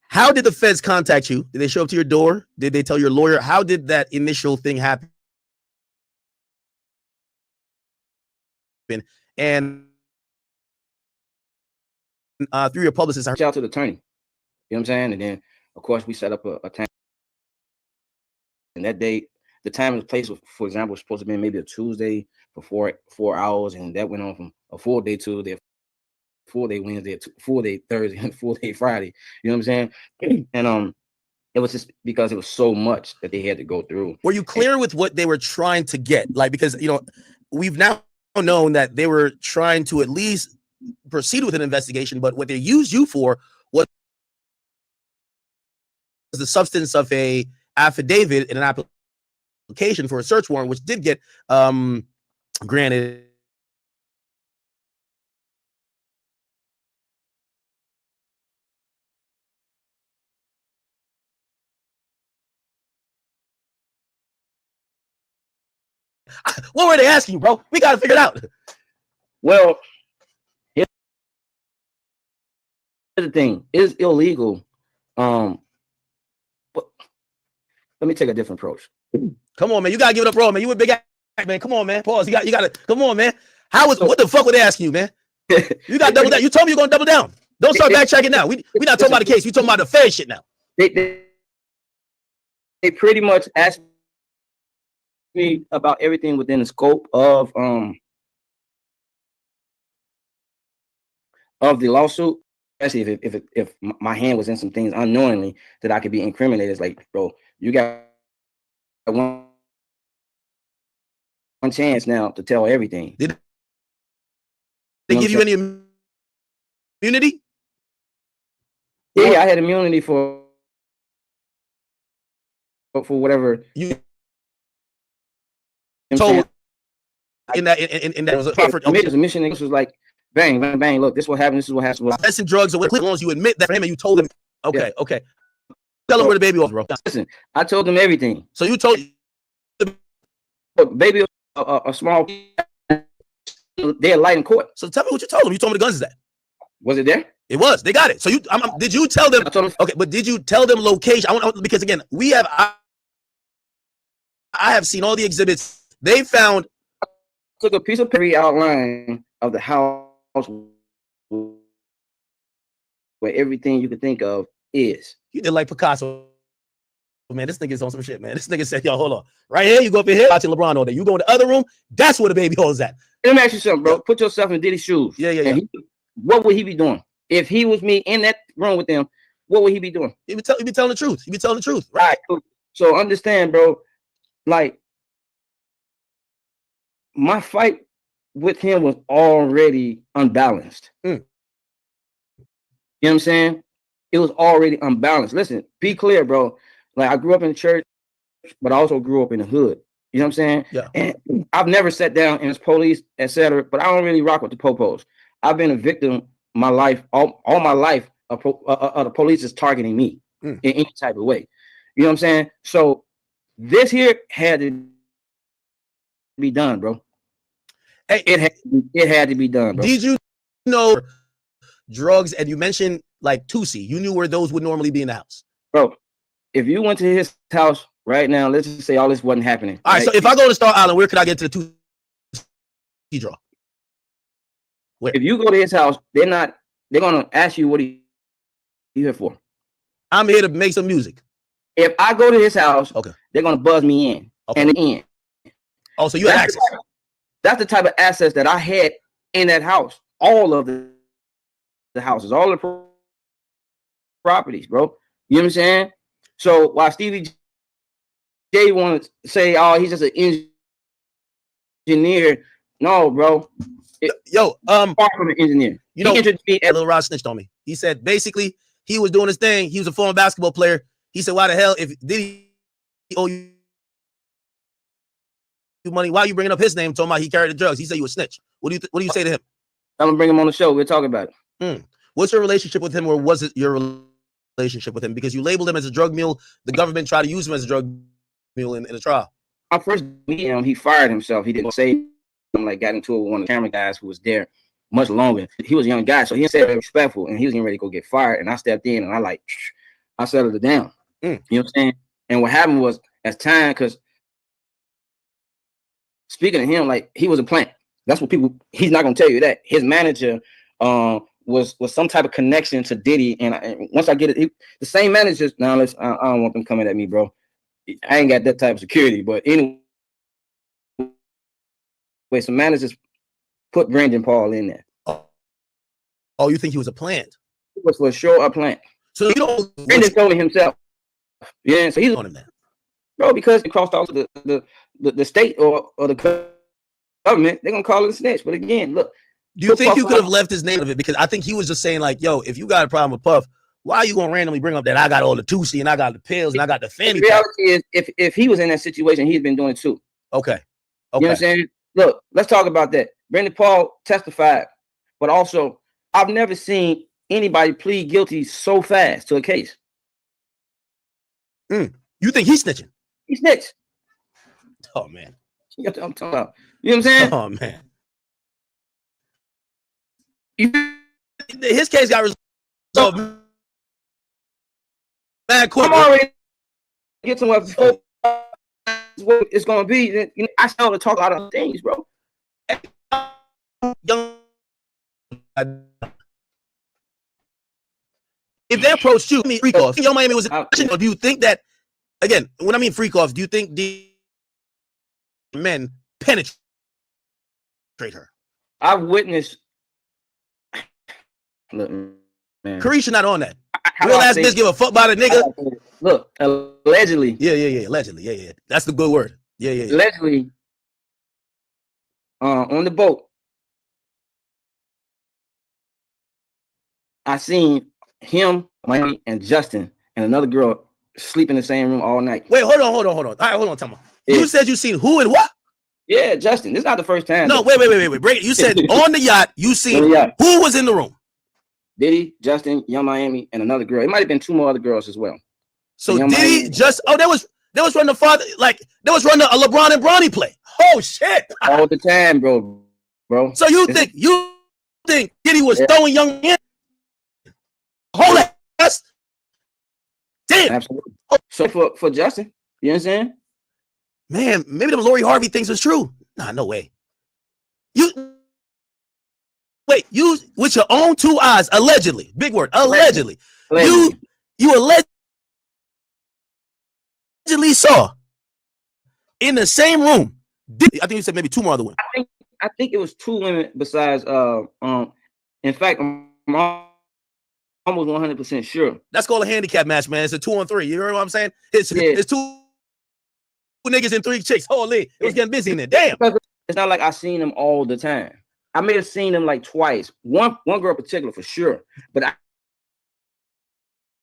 How did the feds contact you? Did they show up to your door? Did they tell your lawyer? How did that initial thing happen? And through your publicist, I reached out to the attorney. You know what I'm saying? And then, of course, we set up a time. And that day, the time and place, for example, was supposed to be maybe a Tuesday for 4 hours, and that went on from a full day Tuesday, a full day Wednesday, a full day Thursday, and a full day Friday. You know what I'm saying? And it was just because it was so much that they had to go through. Were you clear with what they were trying to get? Like, because, you know, we've now known that they were trying to at least proceed with an investigation, but what they used you for was the substance of a affidavit in an application for a search warrant, which did get granted. What were they asking you, bro? We got to figure it out. Well, here's the thing. It is illegal. But let me take a different approach. Come on, man. You got to give it up, bro, man. You a big ass, man. Come on, man. Pause. You got to, come on, man. What the fuck were they asking you, man? You got to double down. You told me you're going to double down. Don't start backtracking now. We not talking about the case. We talking about the fair shit now. They pretty much asked me about everything within the scope of the lawsuit, especially if my hand was in some things unknowingly that I could be incriminated. It's like, bro, you got one chance now to tell everything. Did they give you any immunity? Yeah, I had immunity for whatever you told in that was a proffered. Okay. The mission was like, bang, bang, bang. Look, this is what happened. This is what happened. Possessing drugs or what? As long as you admit that for him and you told him. Okay, Yeah. okay. Tell him where the baby was, bro. Listen, I told them everything. So you told baby a small. They're light in court. So tell me what you told them. You told me the guns is at. Was it there? It was. They got it. So did you tell them? Okay, but did you tell them location? I want, because again, I have seen all the exhibits. They found. Took a piece of paper outline of the house where everything you could think of is. You did like Picasso. Man, this nigga's on some shit, man. This nigga said, yo, hold on. Right here, you go up in here watching LeBron all day. You go in the other room, that's where the baby hole is at. Let me ask you something, bro. Put yourself in Diddy's shoes. Yeah. What would he be doing? If he was me in that room with them, what would he be doing? He'd be telling the truth. He'd be telling the truth. Right. So understand, bro, like, my fight with him was already unbalanced. You know what I'm saying? It was already unbalanced. Listen, be clear, bro. Like, I grew up in the church, but I also grew up in the hood. You know what I'm saying? Yeah. And I've never sat down in police, etc. But I don't really rock with the popos. I've been a victim my life, all my life, of the police is targeting me in any type of way. You know what I'm saying? So this here had to be done, bro. Hey, it had to be done, bro. Did you know drugs? And you mentioned like Tusi. You knew where those would normally be in the house, bro. If you went to his house right now, let's just say all this wasn't happening. All right. So if I go to Star Island, where could I get to the Tusi draw? Where? If you go to his house, they're gonna ask you what are you here for. I'm here to make some music. If I go to his house, okay, they're gonna buzz me in and in. Oh, so you have access. That's the type of access that I had in that house. All of the houses, all the properties, bro. You know what I'm saying? So while Stevie J wanted to say, oh, he's just an engineer. No, bro. Far from an engineer. You know, Lil Rod snitched on me. He said basically he was doing his thing. He was a former basketball player. He said, why the hell, if Diddy owe you money, why are you bringing up his name talking about he carried the drugs? He said you a snitch. What do you say to him? I'm gonna bring him on the show. We'll talk about it. What's your relationship with him, or was it your relationship with him? Because you labeled him as a drug mule. The government tried to use him as a drug mule in the trial. I first met him, he fired himself. He didn't say him, like got into it with one of the camera guys who was there much longer. He was a young guy, so he said respectful, and he was getting ready to go get fired. And I stepped in and I settled it down. You know what I'm saying? And what happened was, as time, because speaking of him, like, he was a plant. That's what people, he's not gonna tell you that. His manager was some type of connection to Diddy. And once I get it, the same managers, now I don't want them coming at me, bro. I ain't got that type of security, but anyway, some managers put Brandon Paul in there. Oh, you think he was a plant? It was for sure a plant. So you don't. Brandon told me himself. Yeah, so he's on him then, bro, because it crossed off the state or the government. They're gonna call it a snitch. But again, look. Do you think you could have left his name of it? Because I think he was just saying like, yo, if you got a problem with Puff, why are you gonna randomly bring up that I got all the Tusi and I got the pills and I got the fanny? The reality is, if he was in that situation, he's been doing it too. Okay. You know what I'm saying? Look, let's talk about that. Brandon Paul testified, but also I've never seen anybody plead guilty so fast to a case. You think he's snitching? He snitched. Oh man. I'm talking about. You know what I'm saying? Oh man. His case got resolved. Man, cool. I'm already get somewhere before what it's gonna be. You know, I still to talk a lot of things, bro. If they approached you, freak off. Young Miami was. Do you think that? Again, when I mean freak off, do you think the men penetrate her? I've witnessed. Look, man. Carisha not on that. Real ass bitch give a fuck about a nigga. Look, allegedly. Yeah. Allegedly. Yeah. That's the good word. Yeah. Allegedly, on the boat, I seen him, Mikey, and Justin, and another girl sleep in the same room all night. Wait, hold on. All right, hold on, Tama. You said you seen who and what? Yeah, Justin. This is not the first time. No, wait. Break it. You said on the yacht, you seen who was in the room? Diddy, Justin, Young Miami, and another girl. It might have been 2 more other girls as well. So Diddy that was running the father, like that was running a LeBron and Bronny play. Oh shit! All the time, bro. So you think Diddy was throwing young men? Hold that. Damn. Absolutely. So for Justin, you know what I'm saying? Man, maybe the Lori Harvey things was true. Nah, no way. You with your own 2 eyes, allegedly, big word, allegedly. You allegedly saw in the same room. I think you said maybe 2 more other women. I think it was 2 women besides in fact, I'm almost 100% sure. That's called a handicap match, man. It's a 2-on-3. You heard what I'm saying? It's 2 niggas and 3 chicks. Holy, it was getting busy in there. Damn. It's not like I seen them all the time. I may have seen them like twice. One girl in particular for sure, but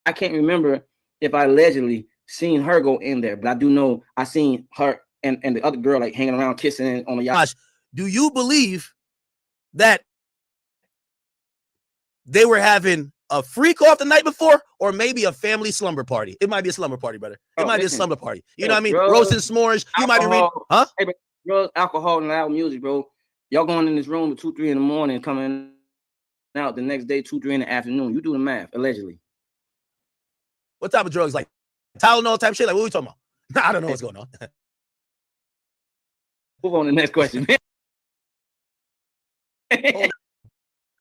I can't remember if I allegedly seen her go in there. But I do know I seen her and the other girl like hanging around kissing on the yacht. Gosh, do you believe that they were having a freak off the night before, or maybe a family slumber party? It might be a slumber party, brother. It might be a slumber party. You know what I mean? Roasting s'mores. You might be reading, huh? Hey, bro, drugs, alcohol, and loud music, bro. Y'all going in this room at 2, 3 in the morning, coming out the next day 2, 3 in the afternoon. You do the math, allegedly. What type of drugs? Like Tylenol type shit? Like what are we talking about? I don't know what's going on. Move on to the next question.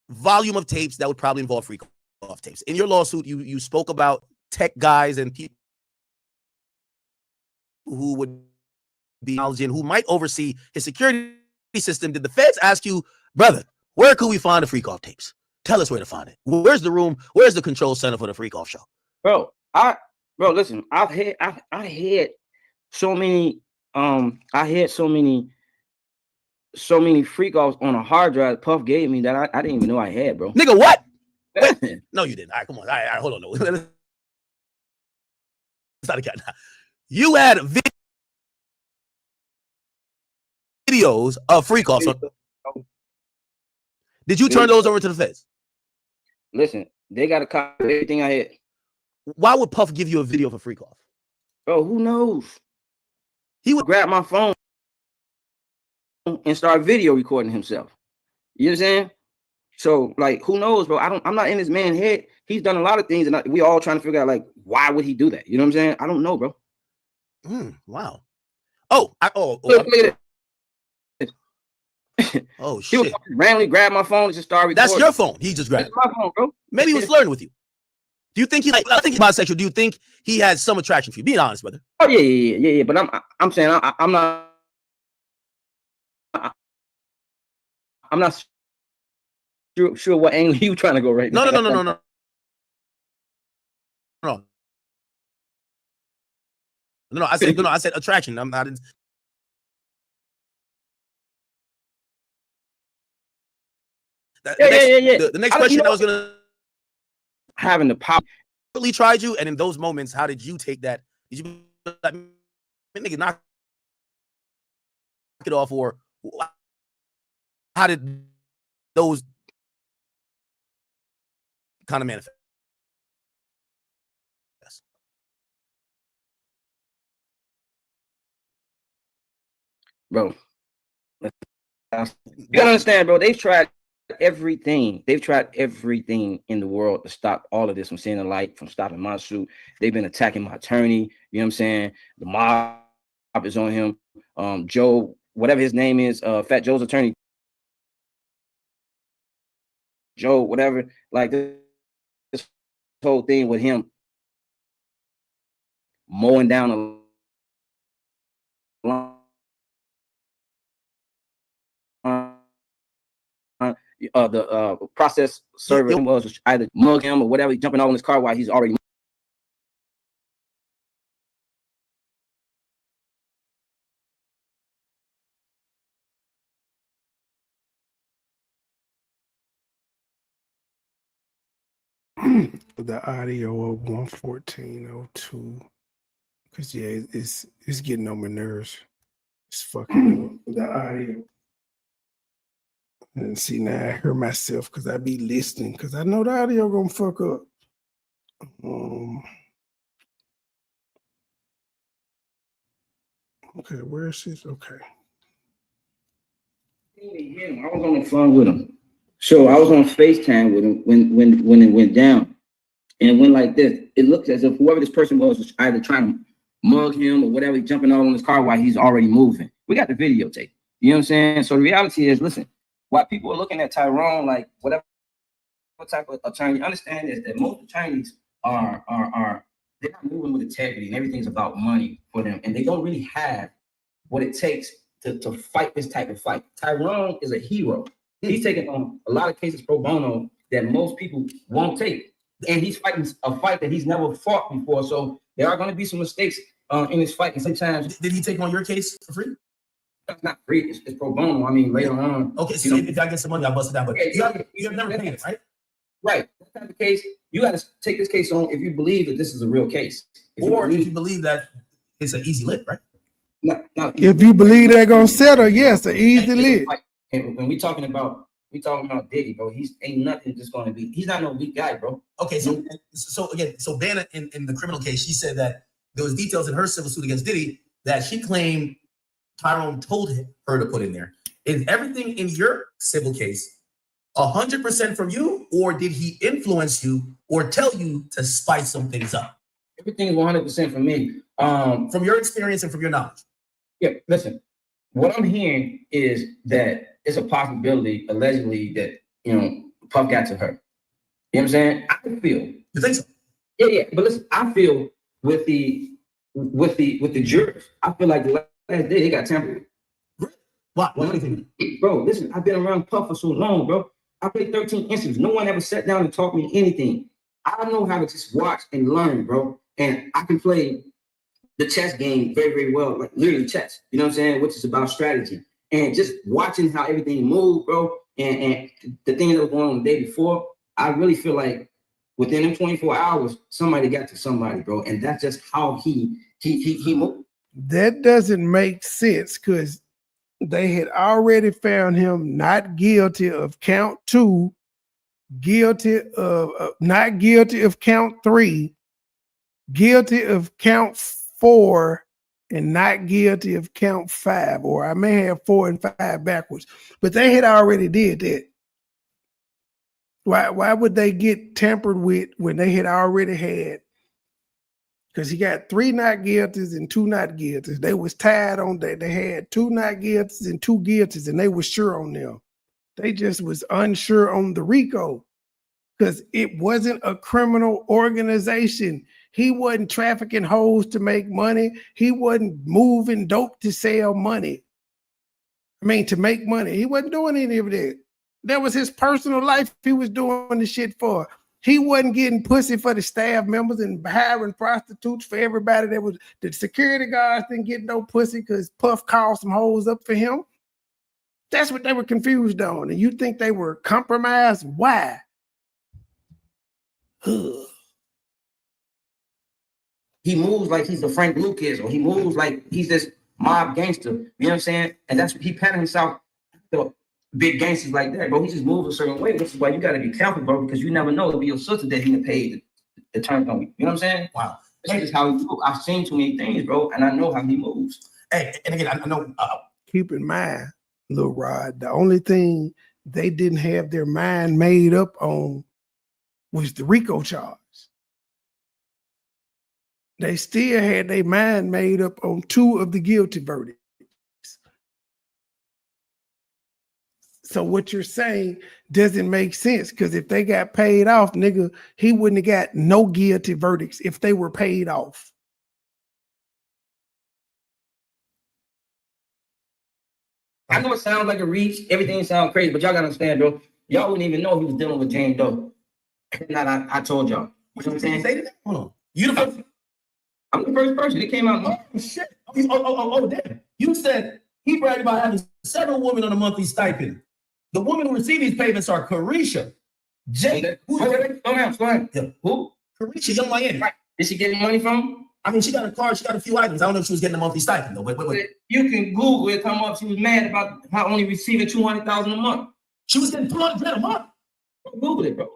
Volume of tapes that would probably involve freak off tapes. In your lawsuit, you spoke about tech guys and people who would be knowledgeable, who might oversee his security system. Did the feds ask you, brother, where could we find the freak off tapes? Tell us where to find it. Where's the room? Where's the control center for the freak off show? Bro, listen, I had so many freak offs on a hard drive Puff gave me that I didn't even know I had, bro. Nigga, what? Wait, no, you didn't. All right, come on. All right, hold on. No. It's not a cat. You had videos of freak offs. Did you turn those over to the feds? Listen, they got a copy of everything I had. Why would Puff give you a video of a freak off? Bro, who knows? He would grab my phone and start video recording himself. You know what I'm saying? So, like, who knows, bro? I'm not in this man's head. He's done a lot of things, and we all trying to figure out, like, why would he do that? You know what I'm saying? I don't know, bro. Wow. Oh, shit. He would randomly grab my phone and just start recording. That's your phone. He just grabbed my phone, bro. Maybe he was flirting with you. Do you think I think he's bisexual? Do you think he has some attraction for you? Being honest, brother. Oh, yeah. But I'm saying I'm not sure what angle you trying to go right now. No. I said attraction. I'm not. The next question I was gonna having the power. Really tried you, and in those moments, how did you take that? Did you like, nigga, knock it off, or how did those kind of manifest? Bro, you gotta understand, bro. They've tried everything. They've tried everything in the world to stop all of this from seeing the light, from stopping my suit. They've been attacking my attorney. You know what I'm saying? The mob is on him. Joe, whatever his name is, Fat Joe's attorney. Joe, whatever. Like this whole thing with him mowing down a line. The process server was either mug him or whatever, jumping all in his car while he's already. The audio of 114.02, because it's getting on my nerves. It's fucking the audio. And see, now I hear myself because I be listening because I know the audio gonna fuck up. Okay, where is this? Okay. I was on the phone with him. So I was on FaceTime with him when it went down. And it went like this. It looked as if whoever this person was either trying to mug him or whatever, jumping out on his car while he's already moving. We got the videotape. You know what I'm saying? So the reality is, listen, while people are looking at Tyrone like whatever type of attorney, understand is that most attorneys are they're not moving with integrity and everything's about money for them. And they don't really have what it takes to fight this type of fight. Tyrone is a hero. He's taking on a lot of cases pro bono that most people won't take. And he's fighting a fight that he's never fought before. So there are going to be some mistakes in this fight. And sometimes, Did he take on your case for free? That's not free. It's pro bono. I mean, later on. Okay, so if I get some money, I'll bust it down. But you've never paid it, right? Right. That type of case, you got to take this case on if you believe that this is a real case. If you believe that it's an easy lick, right? No, if you believe they're gonna settle, yes, an easy lick. And when we talking about Diddy, bro, ain't nothing just going to be. He's not no weak guy, bro. Okay, so again, Vanna in the criminal case, she said that there was details in her civil suit against Diddy that she claimed Tyrone told her to put in there. Is everything in your civil case 100% from you, or did he influence you or tell you to spice some things up? Everything is 100% from me. From your experience and from your knowledge. Yeah, listen. What I'm hearing is that it's a possibility, allegedly, that Puff got to her. You know what I'm saying? I feel. You think so? Yeah. But listen, I feel with the jurors, I feel like the last day they got tampered with. What do you think? Bro, listen, I've been around Puff for so long, bro. I played 13 instruments. No one ever sat down and taught me anything. I know how to just watch and learn, bro. And I can play the chess game very, very well, like literally chess, you know what I'm saying? Which is about strategy. And just watching how everything moved, bro, and the thing that was going on the day before, I really feel like within them 24 hours, somebody got to somebody, bro. And that's just how he moved. That doesn't make sense because they had already found him not guilty of count 2, not guilty of count 3, guilty of count 4, and not guilty of count 5, or I may have 4 and 5 backwards, but they had already did that. Why would they get tampered with when they had already had? Because he got 3 not guilties and 2 not guilties. They was tied on that. They had 2 not guilties and 2 guilties, and they were sure on them. They just was unsure on the RICO because it wasn't a criminal organization. He wasn't trafficking hoes to make money. He wasn't moving dope to sell money. To make money. He wasn't doing any of that. That was his personal life he was doing the shit for. He wasn't getting pussy for the staff members and hiring prostitutes for everybody that was, the security guards didn't get no pussy because Puff called some hoes up for him. That's what they were confused on. And you think they were compromised? Why? He moves like he's a Frank Lucas, or he moves like he's this mob gangster. You know what I'm saying? And that's what he patted himself. The big gangsters like that, bro. He just moves a certain way, which is why you got to be careful, bro, because you never know it'll be your sister that he paid the turn on you. You know what I'm saying? Wow. That's just how he moves. I've seen too many things, bro, and I know how he moves. Hey, and again, I know. Keep in mind, Lil Rod, the only thing they didn't have their mind made up on was the RICO charge. They still had their mind made up on 2 of the guilty verdicts. So what you're saying doesn't make sense because if they got paid off, nigga, he wouldn't have got no guilty verdicts if they were paid off. I know it sounds like a reach. Everything sounds crazy, but y'all gotta understand, bro. Y'all wouldn't even know he was dealing with Jane Doe. I told y'all. You know what I'm saying? Say that? Hold on. You the first. I'm the first person. It came out. Oh, shit. Oh, damn. You said he bragged about having 7 women on a monthly stipend. The women who receive these payments are Carisha, Jake. Go ahead. Yeah. Who? Carisha, Young Miami. Right. Is she getting money from him? I mean, she got a car, she got a few items. I don't know if she was getting a monthly stipend though. But you can Google it, come up. She was mad about how only receiving $200,000 a month. She was getting $200,000 a month. Google it, bro.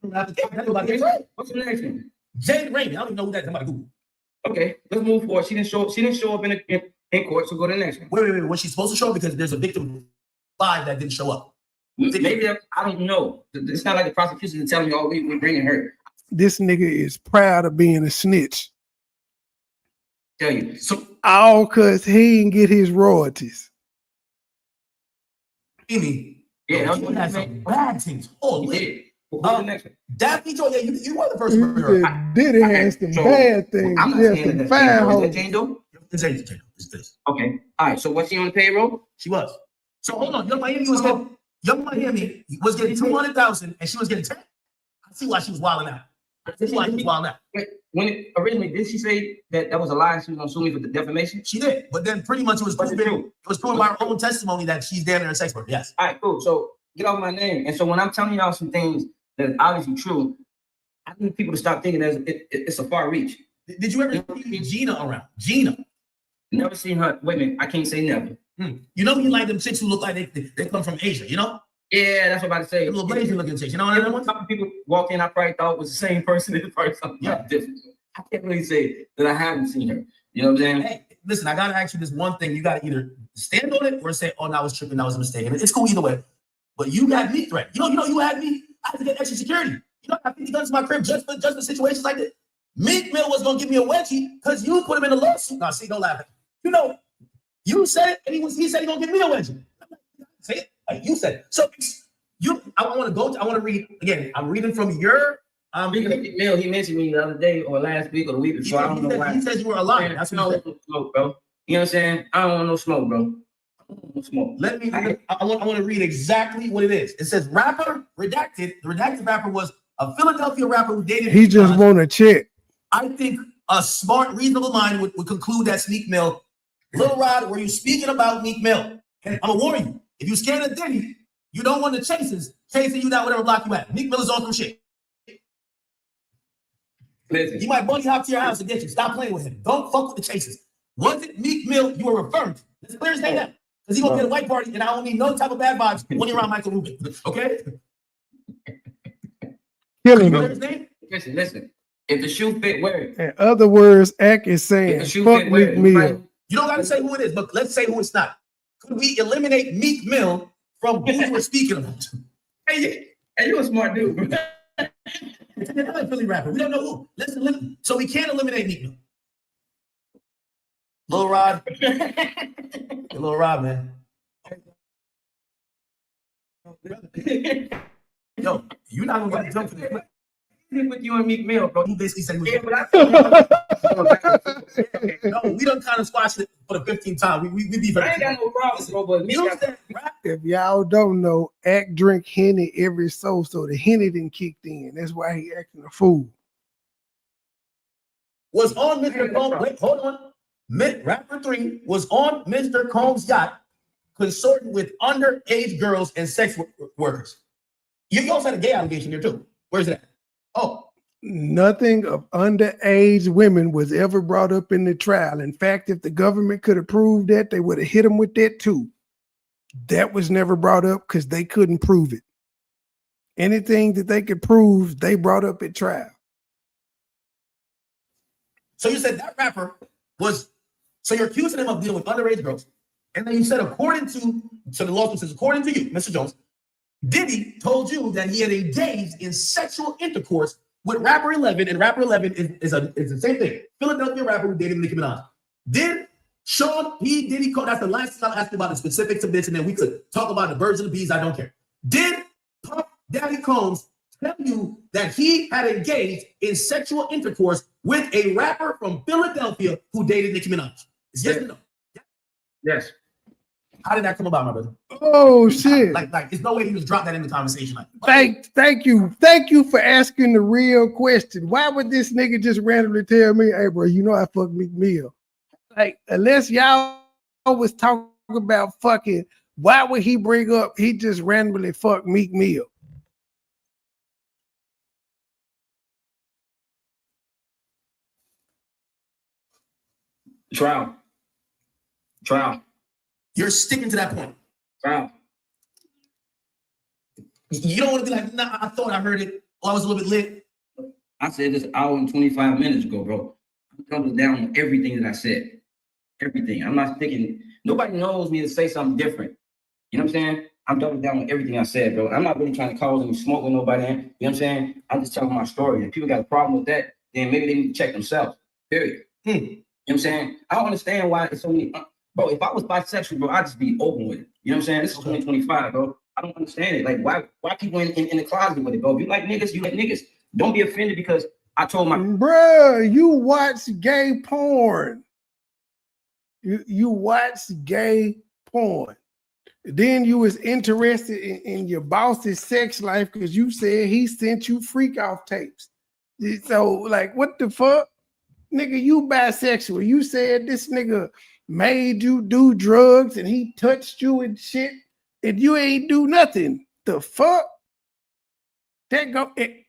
What's the next one? Jade Raymond. I don't even know who that is. Somebody Google. Okay, let's move forward. She didn't show up in court, so go to the next one. Wait. Was she supposed to show up? Because there's a victim 5 that didn't show up. Maybe I don't know. It's not like the prosecution is telling me, oh, we're bringing her. This nigga is proud of being a snitch. Tell you. So all because he didn't get his royalties. Amy. Yeah, that was had some bad things. Oh, yeah. The next one. Daphne Joy, yeah, you were the first person. Diddy has some bad things. I'm not saying that. Is that Jane Doe? It's this. Okay. All right. So was she on the payroll? She was. So hold on. Young Miami was getting 200,000 and she was getting 10. I see why she was wilding out. When originally, did she say that was a lie? She was gonna sue me for the defamation. She did, but then pretty much it was proven by her own testimony that she's damn near a sex worker. Yes. All right, cool. So get off my name. And so when I'm telling y'all some things that are obviously true, I need people to stop thinking that it's a far reach. Did you ever see Gina around? Gina. Never seen her. Wait a minute. I can't say never. You know, you like them chicks who look like they come from Asia. You know. Yeah, that's what I'm about to say. A little blazing looking chicks. You know what I mean? A couple people walked in, I probably thought it was the same person in the first time. Yeah, different. I can't really say that I haven't seen her. You know what I'm saying? Hey, listen, I gotta ask you this one thing. You gotta either stand on it or say, "Oh, no, I was tripping. That was a mistake." And it's cool either way. But you got me threat. You know, you had me. I had to get extra security. You know, I have 50 guns in my crib just for situations like this. Meek Mill was gonna give me a wedgie because you put him in a lawsuit. Now, see, don't laugh at me. You know, you said it, and he said he gonna give me a wedgie. Say it. Like you said it. So. I want to read again. I'm reading from your Meek Mill, he mentioned me the other day or last week or the week before. I don't know why. He says you were a liar. That's no smoke, bro. You know what I'm saying? I don't want no smoke, bro. I don't want no smoke. Let me I want to read exactly what it is. It says rapper redacted. The redacted rapper was a Philadelphia rapper who dated. He just want a check. I think a smart, reasonable mind would conclude that's Meek Mill. Lil Rod, were you speaking about Meek Mill? And I'm gonna warn you, if you scared of Diddy, you don't want the chasing you down whatever block you at. Meek Mill is on some shit. Listen. He might bunny hop to your house to get you. Stop playing with him. Don't fuck with the chasers. Was it Meek Mill you were referring to? Let's clear his name out. Because he's gonna get a white party and I don't need no type of bad vibes when you're around Michael Rubin. Okay? Killing him. Listen. If the shoe fit, wear it. In other words, Ack is saying, fuck Meek Mill. You don't gotta say who it is, but let's say who it's not. Could we eliminate Meek Mill from who we were speaking about? Hey, you're a smart dude, bro. It's another Philly rapper. We don't know who. Listen. So we can't eliminate Meek Mill. Lil Rod. Lil Rod, man. Yo, you're not gonna get jumped for this. With you and Meek Mill, bro. He basically said we No, we done kind of squashed it for the 15th time. We be very. I ain't got no problem, bro. But if y'all don't know, Ack drink Henny every so the Henny didn't kicked in. That's why he acting a fool. Was on Mr. Combs. Wait, hold on. Rapper 3 was on Mr. Combs' yacht, consorting with underage girls and sex workers. You also had a gay allegation there too. Where's that? Oh, nothing of underage women was ever brought up in the trial. In fact, if the government could have proved that, they would have hit him with that too. That was never brought up because they couldn't prove it. Anything that they could prove, they brought up at trial. So you said that rapper was, so you're accusing him of dealing with underage girls. And then you said, according to the lawsuit says, according to you, Mr. Jones, Diddy told you that he had engaged in sexual intercourse with rapper 11, and rapper 11 is the same thing. Philadelphia rapper who dated Nicki Minaj. Did Sean P. Diddy call? That's the last time I asked about the specifics of this, and then we could talk about the birds and the bees. I don't care. Did Puff Daddy Combs tell you that he had engaged in sexual intercourse with a rapper from Philadelphia who dated Nicki Minaj? Yes or no? Yes. How did that come about, my brother? Oh shit! Like, there's no way he just dropped that in the conversation. Like, thank you for asking the real question. Why would this nigga just randomly tell me, "Hey, bro, you know I fuck Meek Mill"? Like, unless y'all was talking about fucking, why would he bring up he just randomly fuck Meek Mill? Trial. You're sticking to that point. Trial. You don't want to be like, nah, I thought I heard it. Oh, I was a little bit lit. I said this an hour and 25 minutes ago, bro. I'm doubling down on everything that I said. Everything. I'm not sticking. Nobody knows me to say something different. You know what I'm saying? I'm doubling down on everything I said, bro. I'm not really trying to cause any smoke with nobody. You know what I'm saying? I'm just telling my story. If people got a problem with that, then maybe they need to check themselves. Period. You know what I'm saying? I don't understand why it's so many. Bro, if I was bisexual, bro, I'd just be open with it. You know what I'm saying? This is 2025, bro. I don't understand it. Like, why people in the closet with it, bro? If you like niggas, you like niggas. Don't be offended because I told my bruh, you watch gay porn. You watch gay porn. Then you was interested in your boss's sex life because you said he sent you freak off tapes. So, like, what the fuck? Nigga, you bisexual. You said this nigga made you do drugs and he touched you and shit, and you ain't do nothing. The fuck?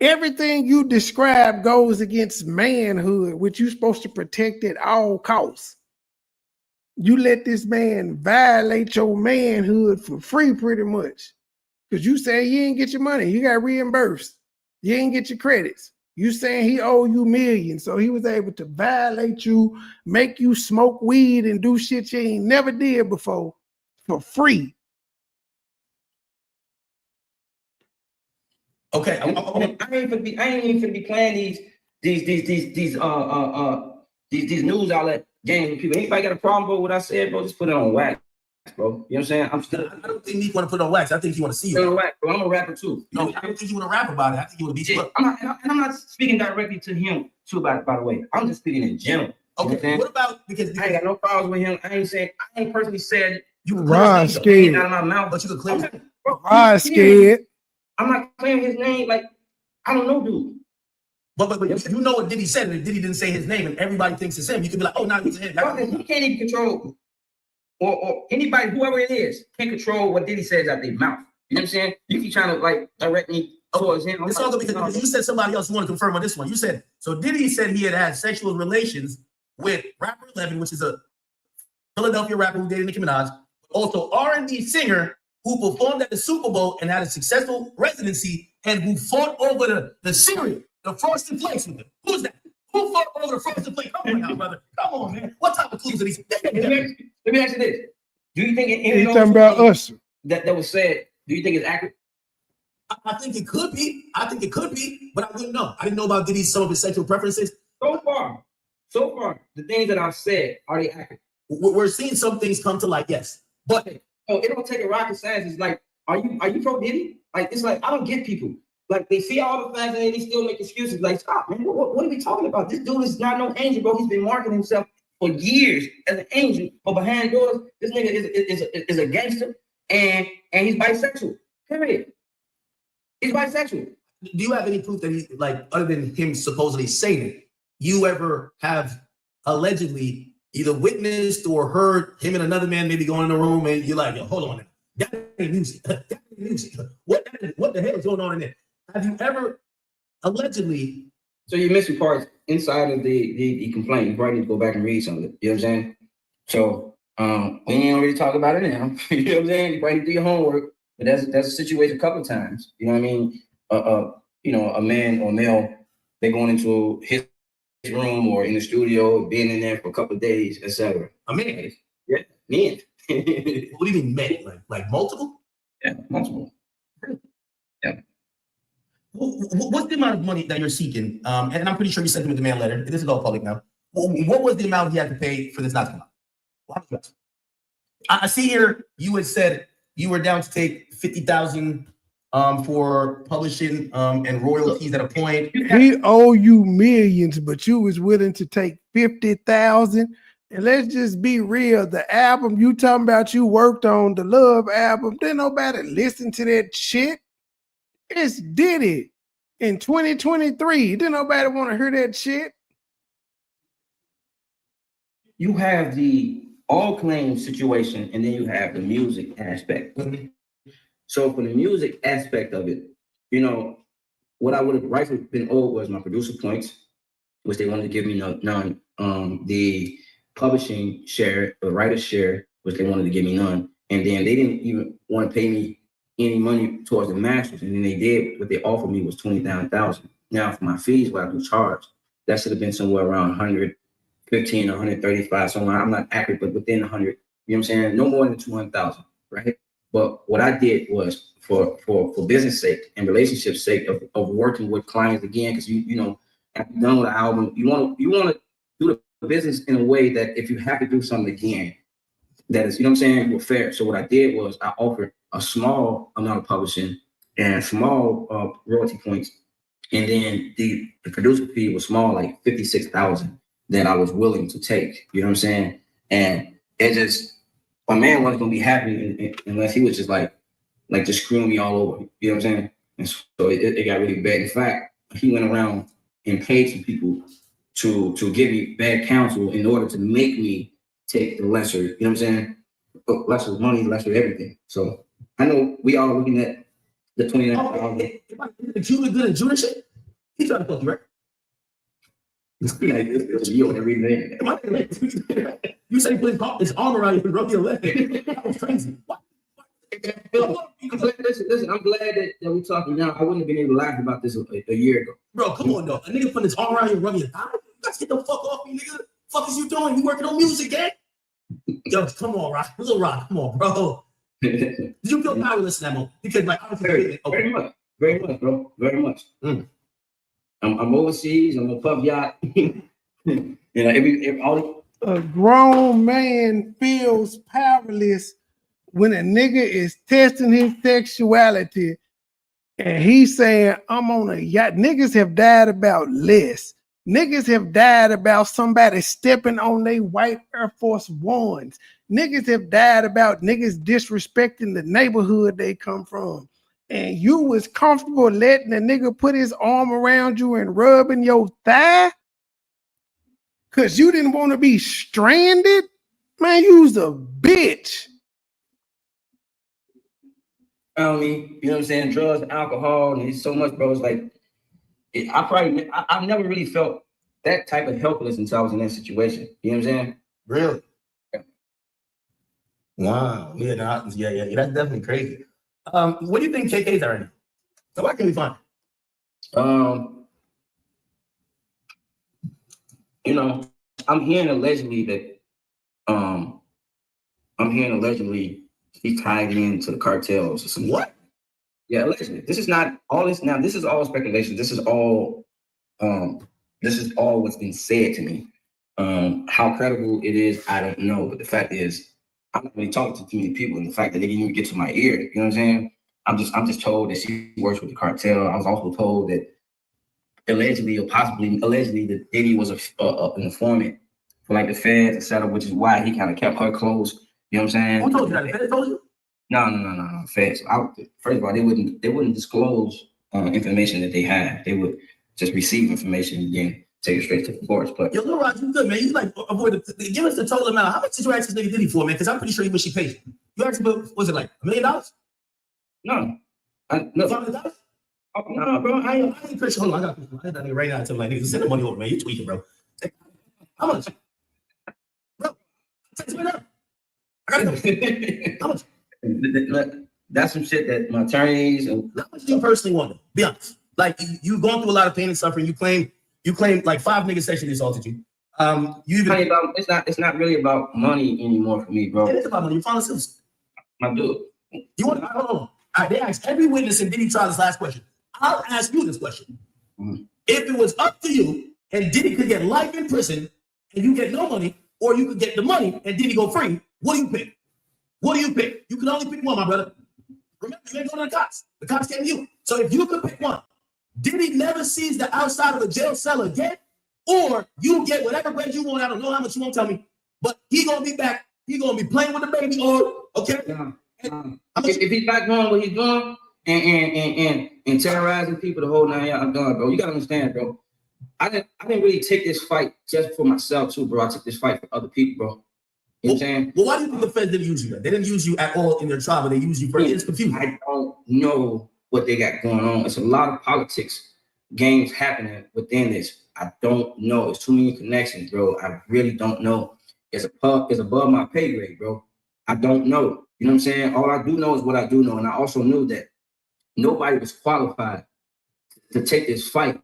Everything you describe goes against manhood, which you're supposed to protect at all costs. You let this man violate your manhood for free, pretty much. Because you say you ain't get your money. You got reimbursed. You ain't get your credits. You saying he owe you millions. So he was able to violate you, make you smoke weed and do shit you ain't never did before for free. Okay. I ain't even finna be playing these news outlet games with people. Anybody got a problem, bro, with what I said, bro, just put it on wax, bro. You know what I'm saying? I don't think Meek want to put it on wax. I think he want to see you. On wax, bro. I'm a rapper too. No, I don't think you want to rap about it. I think you want to beat you up. I'm not speaking directly to him too, by the way. I'm just speaking in general. Okay. What about because I ain't got no problems with him. I ain't personally said you could Rod clear scared. out of my mouth, but you could clear. Rod scared. I'm not clearing his name. Like, I don't know, dude. But you know what Diddy said, and Diddy didn't say his name, and everybody thinks it's him. You could be like, oh, now he's him. He can't even control, or anybody, whoever it is, can't control what Diddy says out their mouth. You know what I'm saying? You keep trying to like direct me towards him. It's all good because you said somebody else. You want to confirm on this one. You said so. Diddy said he had sexual relations with rapper 11, which is a Philadelphia rapper who dated Nicki Minaj, also R&B singer who performed at the Super Bowl and had a successful residency, and who fought over the cereal, the Frosted Flakes with him. Who's that? Who fought over the Frosted Flakes? Come on now, brother. Come on, man. What type of clues are these? Let me ask you this. Do you think He's talking about us. That was said, do you think it's accurate? I think it could be. I think it could be, but I wouldn't know. I didn't know about Diddy's some of his sexual preferences. So far, the things that I've said, are they accurate? We're seeing some things come to light, yes. But it don't take a rocket science. It's like, are you pro Diddy? Like, it's like, I don't get people. Like, they see all the facts and they still make excuses. Like, stop, man. What are we talking about? This dude is not no angel, bro. He's been marketing himself for years as an angel, but behind doors, this nigga is a gangster, and he's bisexual. Period. He's bisexual. Do you have any proof that he, like, other than him supposedly saying it, you ever have allegedly either witnessed or heard him and another man maybe going in the room and you're like, yo, hold on, that ain't music. That ain't music. What the hell is going on in there? Have you ever allegedly? So you're missing parts inside of the complaint. You probably need to go back and read some of it. You know what I'm saying? So we ain't already talk about it now. You know what I'm saying? You probably need to do your homework. But that's a situation a couple of times. You know what I mean? You know, a man or male, they going into his room or in the studio, being in there for a couple of days, etc. A man? Yeah, men. What do you mean men? Like multiple? Yeah, multiple. Yeah. What's the amount of money that you're seeking? And I'm pretty sure you sent him a demand letter. This is all public now. What was the amount he had to pay for this not to come out? I see here you had said you were down to take $50,000 for publishing and royalties at a point. He owe you millions, but you was willing to take 50,000. And let's just be real. The album you talking about you worked on, the Love album, didn't nobody listen to that shit. It's Diddy in 2023. Didn't nobody want to hear that shit. You have the all claims situation, and then you have the music aspect. Mm-hmm. So for the music aspect of it, you know, what I would have rightfully been owed was my producer points, which they wanted to give me none. The publishing share, the writer's share, which they wanted to give me none. And then they didn't even want to pay me any money towards the masters. And then they did, what they offered me was $29,000. Now for my fees, what I do charge, that should have been somewhere around 115 or 135, somewhere. I'm not accurate, but within 100, you know what I'm saying? No more than 200,000, right? But what I did was for business sake and relationship sake of working with clients again, because you know, after you're done with an album, you want to do the business in a way that if you have to do something again, that is, you know what I'm saying, we're fair. So what I did was I offered a small amount of publishing and small royalty points, and then the producer fee was small, like 56,000, that I was willing to take. You know what I'm saying? And it just, my man wasn't gonna be happy unless he was just like just screwing me all over. You know what I'm saying? And so it got really bad. In fact, he went around and paid some people to give me bad counsel in order to make me take the lesser, you know what I'm saying? Lesser money, lesser everything. So I know we all looking at the 29,000. If you look good in June and shit, he's trying to fuck you, right? Yo, everything. You said he put his arm around you and rub your leg. That was crazy. What? Listen, I'm glad that we're talking now. I wouldn't have been able to laugh about this a year ago. Bro, come on, though. A nigga putting his arm around you and rubbing your thigh? Let's get the fuck off me, nigga. Fuck is you doing? You working on music, eh? Yo, come on, Rock. Little Rock, come on, bro. Did you feel powerless in that moment? Because, like, I was very much, bro. Very much. I'm overseas. I'm a pub yacht. You know, a grown man feels powerless when a nigga is testing his sexuality and he's saying, I'm on a yacht. Niggas have died about less. Niggas have died about somebody stepping on their white Air Force Ones. Niggas have died about niggas disrespecting the neighborhood they come from. And you was comfortable letting a nigga put his arm around you and rubbing your thigh because you didn't want to be stranded? Man, you's a bitch. I mean, you know what I'm saying? Drugs, alcohol, and it's so much, bro. It's like, I've never really felt that type of helpless until I was in that situation. You know what I'm saying? Really? Yeah. Wow. Yeah, that's definitely crazy. What do you think KK's are in? So where can we find it? You know, I'm hearing allegedly he tied into the cartels or something. What? Yeah, allegedly. This is not all this now. This is all speculation. This is all what's been said to me. How credible it is, I don't know. But the fact is, I'm not really talking to too many people, and the fact that they didn't even get to my ear, you know what I'm saying? I'm just told that she works with the cartel. I was also told that allegedly that Diddy was an informant for like the feds, etc., which is why he kind of kept her close. You know what I'm saying? Who told you that? The feds told you? No. Feds. First of all, they wouldn't disclose information that they had. They would just receive information and then take it straight to the courts. But yo, Lil Rod, you good, man. You like avoid give us the total amount. How much did you ask this nigga Diddy for, man? Because I'm pretty sure he wish he paid you. You asked him, was it like $1 million? No. $500? Oh, no, bro. I ain't Christian. Hold on, I got that nigga right now. I tell him like, nigga, send the money over, man. You tweaking, bro. How much? Bro, text me now. I got it. How much? That's some shit that my attorneys and how much do you personally want? Be honest. Like you've gone through a lot of pain and suffering. You claim like 5 niggas sexually assaulted you. It's not really about money anymore for me, bro. It is about money. You found a citizen. My dude. You want to hold on. All right, they asked every witness in Diddy trial this last question. I'll ask you this question. Mm-hmm. If it was up to you and Diddy could get life in prison and you get no money, or you could get the money and Diddy go free, what do you pick? What do you pick? You can only pick one, my brother. Remember, you ain't going to the cops. The cops came to you. So if you could pick one, Diddy never sees the outside of a jail cell again, or you get whatever bread you want. I don't know how much you won't tell me, but he gonna be back. He gonna be playing with the baby, or okay. If he's back doing what he's doing and terrorizing people the whole 9 years, I'm done, bro. You gotta understand, bro. I didn't really take this fight just for myself too, bro. I took this fight for other people, bro. You know what I'm saying? Well, why do you think the feds didn't use you? They didn't use you at all in their trial, but they used you for it's confusing. I don't know what they got going on. It's a lot of politics games happening within this. I don't know. It's too many connections, bro. I really don't know. is above my pay grade, bro. I don't know. You know what I'm saying? All I do know is what I do know. And I also knew that nobody was qualified to take this fight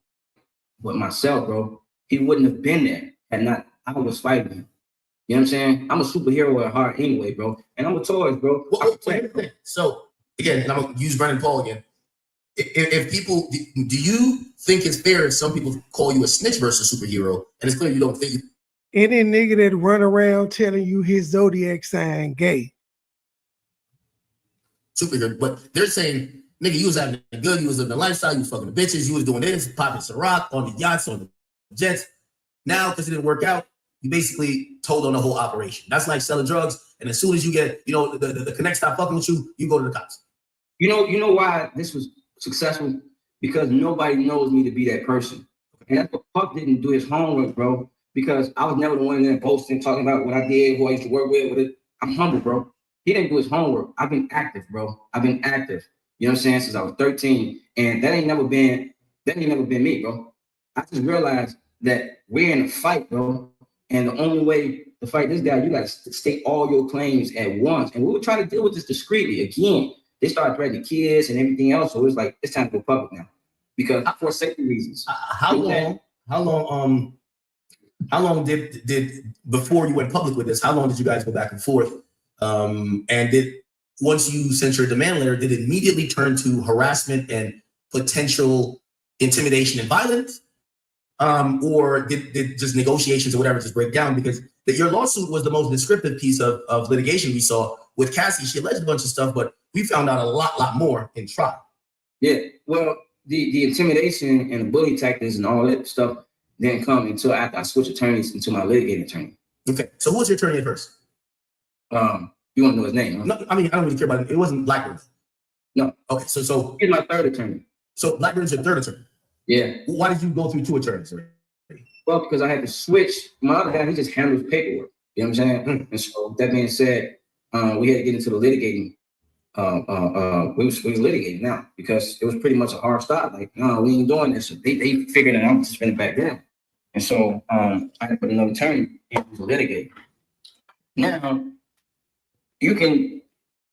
with myself, bro. He wouldn't have been there had not I was fighting him. You know what I'm saying? I'm a superhero at heart anyway, bro. And I'm a Taurus, bro. So again, and I'm gonna use Brennan Paul again. If people, do you think it's fair if some people call you a snitch versus superhero, and it's clear you don't think any nigga that run around telling you his zodiac sign gay? Superhero, but they're saying, nigga, you was having a good, you was living the lifestyle, you was fucking the bitches, you was doing this, popping Ciroc on the yachts, on the jets. Now, because it didn't work out, you basically told on the whole operation. That's like selling drugs, and as soon as you get, the connect stop fucking with you, you go to the cops. You know why this was successful? Because nobody knows me to be that person. And that's what Puff didn't do his homework, bro. Because I was never the one in there posting, talking about what I did, who I used to work with it. I'm humble, bro. He didn't do his homework. I've been active, bro. I've been active. You know what I'm saying? Since I was 13. And that ain't never been me, bro. I just realized that we're in a fight, bro. And the only way to fight this guy, you gotta state all your claims at once. And we would try to deal with this discreetly. Again, they started threatening kids and everything else. So it was like, it's time to go public now. Because for safety reasons. How long did before you went public with this, how long did you guys go back and forth? And once you sent your demand letter, did it immediately turn to harassment and potential intimidation and violence? Or did just negotiations or whatever just break down? Because your lawsuit was the most descriptive piece of litigation we saw with Cassie. She alleged a bunch of stuff, but we found out a lot more in trial. Yeah, well, the intimidation and the bully tactics and all that stuff didn't come until after I switched attorneys into my litigating attorney. Okay, so who was your attorney at first? You want to know his name? Huh? No, I mean, I don't really care about it. It wasn't Blackburn. No. Okay, so he's my third attorney. So Blackburn's your third attorney. Yeah. Why did you go through two attorneys? Well, because I had to switch. My other guy, he just handles paperwork. You know what I'm saying? And so that being said, we had to get into the litigating. We was litigating now because it was pretty much a hard stop. Like, no, we ain't doing this. So they figured it out to spin it back down. And so I had to put another attorney in to litigate. Now, you can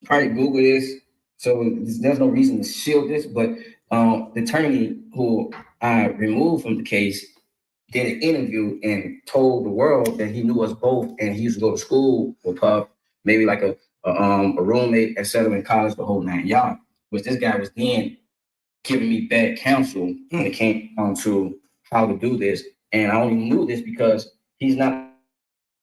probably Google this, so there's no reason to shield this, but the attorney who I removed from the case did an interview and told the world that he knew us both and he used to go to school with Puff, maybe like a roommate, etc. in college, the whole 9 yards, which this guy was then giving me bad counsel when it came down to how to do this. And I only knew this because he's not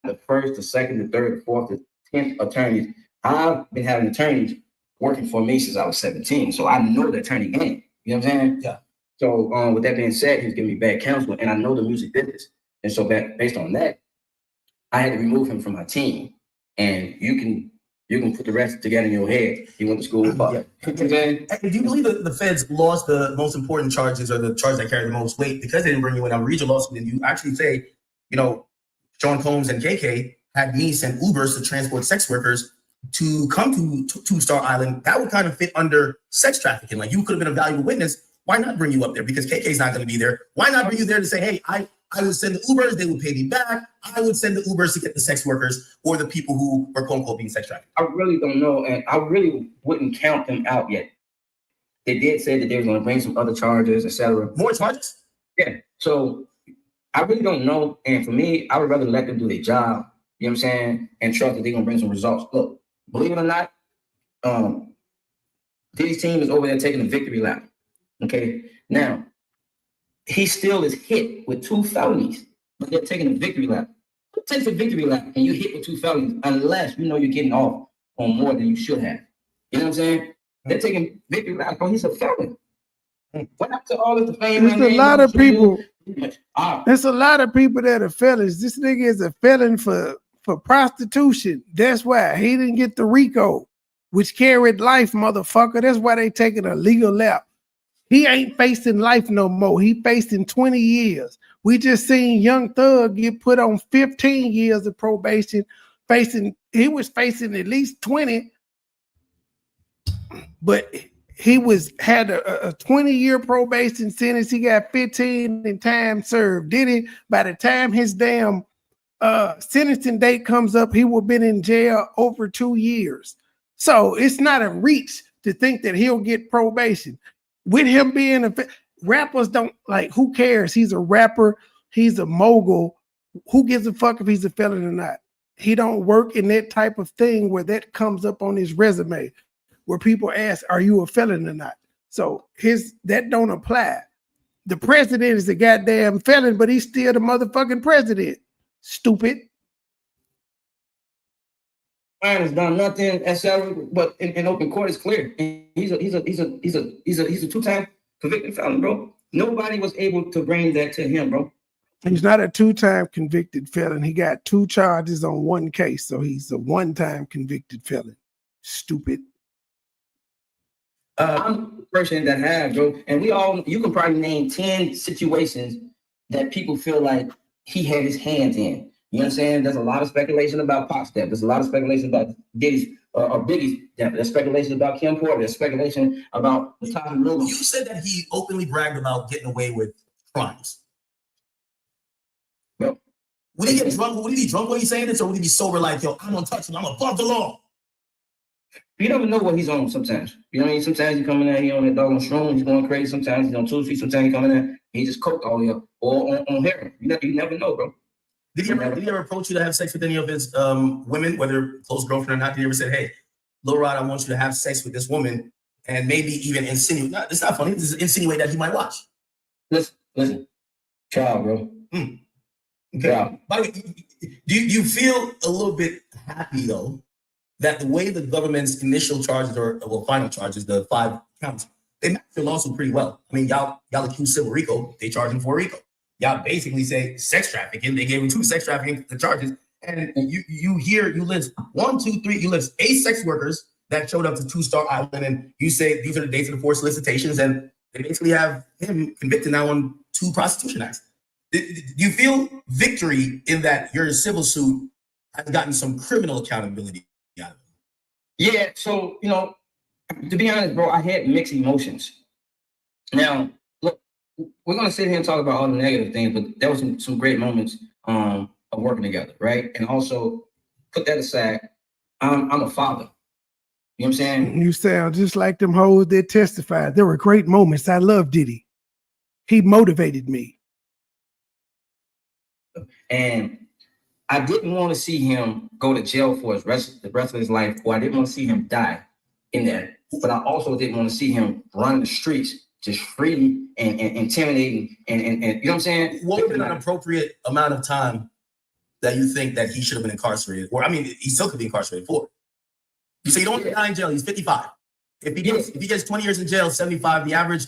the first, the second, the third, the fourth, the 10th attorneys. I've been having attorneys working for me since I was 17. So I know the attorney game. You know what I'm saying? Yeah. So with that being said, he was giving me bad counsel and I know the music business. And so based on that, I had to remove him from my team. And you can put the rest together in your head. He went to school with Puff. Yeah. Do you believe that the feds lost the most important charges or the charges that carry the most weight because they didn't bring you in? I'll read your lawsuit and you actually say, Sean Combs and KK had me send Ubers to transport sex workers to come to Star Island. That would kind of fit under sex trafficking. Like you could have been a valuable witness. Why not bring you up there? Because KK's not going to be there. Why not bring you there to say, hey, I would send the Ubers, they would pay me back. I would send the Ubers to get the sex workers or the people who were quote unquote being sex trafficked. I really don't know. And I really wouldn't count them out yet. They did say that they were going to bring some other charges, etc. More charges? Yeah. So I really don't know. And for me, I would rather let them do their job, you know what I'm saying? And trust that they're going to bring some results. Look, believe it or not, Diddy's team is over there taking a victory lap. Okay. Now, he still is hit with 2 felonies, but they're taking a victory lap. Who takes a victory lap and you hit with 2 felonies unless you know you're getting off on more than you should have? You know what I'm saying? They're taking victory lap. Oh, he's a felon. What happened to all of the fame? There's a lot of people. There's a lot of people that are felons. This nigga is a felon for prostitution. That's why he didn't get the RICO, which carried life, motherfucker. That's why they taking a legal lap. He ain't facing life no more. He facing 20 years. We just seen Young Thug get put on 15 years of probation. He was facing at least 20, but he had a 20-year probation sentence. He got 15 in time served. Diddy, by the time his damn sentencing date comes up, he will have been in jail over 2 years. So it's not a reach to think that he'll get probation. With him being rappers don't like, who cares? He's a rapper, he's a mogul. Who gives a fuck if he's a felon or not? He don't work in that type of thing where that comes up on his resume, where people ask, are you a felon or not? So that don't apply. The president is a goddamn felon, but he's still the motherfucking president. Stupid. Ryan has done nothing, etc. But in open court, it's clear. He's a two-time convicted felon, bro. Nobody was able to bring that to him, bro. He's not a two-time convicted felon. He got 2 charges on 1 case, so he's a 1-time convicted felon. Stupid. I'm the person that have, bro, and you can probably name 10 situations that people feel like he had his hands in. You know what I'm saying? There's a lot of speculation about Pop's death. There's a lot of speculation about Diddy's or Biggie's death. There's speculation about Kim Porter. There's speculation about Tommy Little. You said that he openly bragged about getting away with crimes. Well, would he get drunk? Would he be drunk when he's saying this, or would he be sober like, yo, I'm untouchable, I'm above the law? You never know what he's on sometimes. You know what I mean? Sometimes he's coming in, he on that dog on shroom, he's going crazy. Sometimes he's on Tuesday, sometimes he's coming in, he just coked all the way up, or on heroin. You never know, bro. Did he ever approach you to have sex with any of his women, whether close girlfriend or not? Did he ever say, hey, Lil Rod, I want you to have sex with this woman, and maybe even insinuate, it's not funny, this is insinuate that he might watch? Listen. Child, bro. Okay. Child. By the way, do you feel a little bit happy, though, that the way the government's initial charges, final charges, the 5 counts, they match your lawsuit pretty well? I mean, y'all accuse Civil Rico, they charge him for Rico. Y'all basically say sex trafficking, they gave him 2 sex trafficking charges. And you list 1, 2, 3, you list 8 sex workers that showed up to 2 Star Island, and you say these are the dates of the 4 solicitations, and they basically have him convicted now on 2 prostitution acts. Do you feel victory in that your civil suit has gotten some criminal accountability out of it? Yeah, so, to be honest, bro, I had mixed emotions. Now, look, we're going to sit here and talk about all the negative things, but there was some great moments of working together, right? And also, put that aside, I'm a father. You know what I'm saying? You sound just like them hoes that testified. There were great moments. I love Diddy. He motivated me. And I didn't want to see him go to jail for the rest of his life, or I didn't want to see him die in there. But I also didn't want to see him run the streets just freely and intimidating and you know what I'm saying? What would be an appropriate amount of time that you think that he should have been incarcerated? Or, I mean, he still could be incarcerated for. You say you don't want to die in jail, he's 55. If he gets 20 years in jail, 75, the average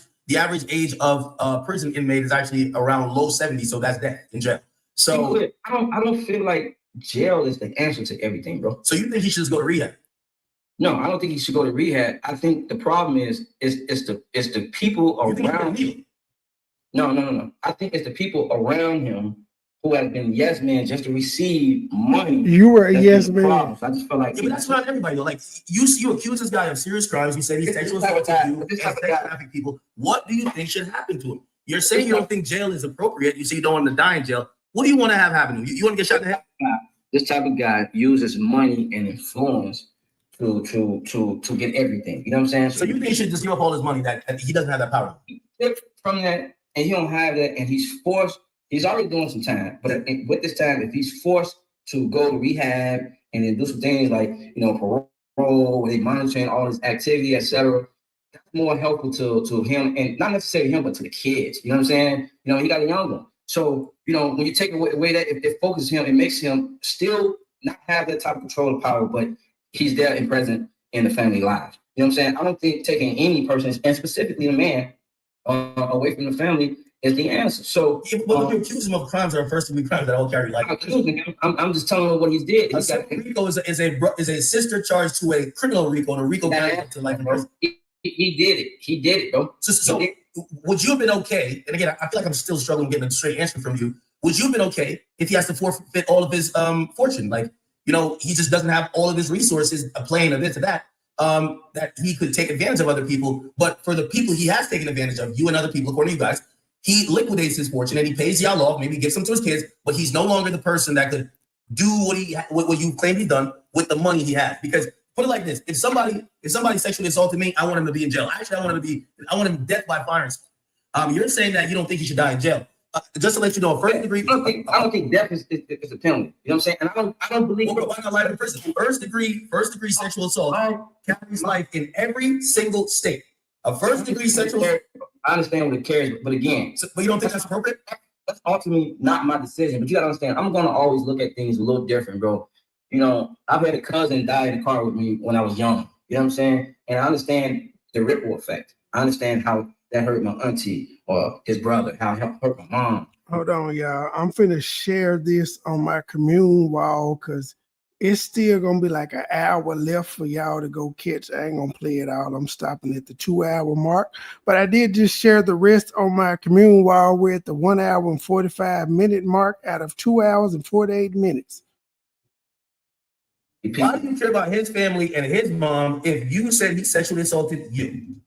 age of a prison inmate is actually around low 70s, so that's death in jail. So I don't feel like jail is the answer to everything, bro. So you think he should just go to rehab? No, I don't think he should go to rehab. I think the problem is the people around him. No. I think it's the people around him who have been yes men just to receive money. You were a yes man. I just feel like but that's not everybody though. Like you accuse this guy of serious crimes. You said he's sexual assaulted you and sex trafficking people. What do you think should happen to him? You're saying you don't think jail is appropriate. You say you don't want to die in jail. What do you want to have happen to him? You want to get shot in the head? This type of guy uses money and influence to get everything. You know what I'm saying? So you think he should just give up all his money that he doesn't have that power? From that, and he don't have that, and he's forced. He's already doing some time, but with this time, if he's forced to go to rehab and then do some things like parole, where they monitoring all his activity, etc., that's more helpful to him, and not necessarily him, but to the kids. You know what I'm saying? He got a young one. So, when you take away that, it focuses him, it makes him still not have that type of control of power, but he's there and present in the family lives. You know what I'm saying? I don't think taking any person, and specifically the man, away from the family is the answer. So, but you accuse him of crimes that are first degree crimes that all carry life. I'm just telling him what he did. RICO is a sister charge to a criminal RICO, and a RICO carries to life in prison. He did it. He did it, bro. So would you have been okay? And again, I feel like I'm still struggling getting a straight answer from you. Would you have been okay if he has to forfeit all of his fortune? Like, he just doesn't have all of his resources, a plane or this or that, that he could take advantage of other people. But for the people he has taken advantage of, you and other people, according to you guys, he liquidates his fortune and he pays y'all off, maybe gives them to his kids, but he's no longer the person that could do what you claim he's done with the money he has? Because put it like this: if somebody sexually assaulted me, I want him to be in jail. Actually, I want him death by firing squad. You're saying that you don't think he should die in jail. Just to let you know, first degree. I don't think death is a penalty. You know what I'm saying? And I don't believe. Well, why not life in prison? First degree sexual assault carries life in every single state. A first degree sexual. I understand what it carries, but again, but you don't think that's appropriate? That's ultimately not my decision. But you gotta understand, I'm gonna always look at things a little different, bro. You know, I've had a cousin die in the car with me when I was young. You know what I'm saying? And I understand the ripple effect. I understand how that hurt my auntie or his brother, how it hurt my mom. Hold on, y'all. I'm finna share this on my commune wall because it's still gonna be like an hour left for y'all to go catch. I ain't gonna play it all. I'm stopping at the 2-hour mark. But I did just share the rest on my commune wall. We're at the 1 hour and 45-minute mark out of 2 hours and 48 minutes. Why do you care about his family and his mom if you said he sexually assaulted you?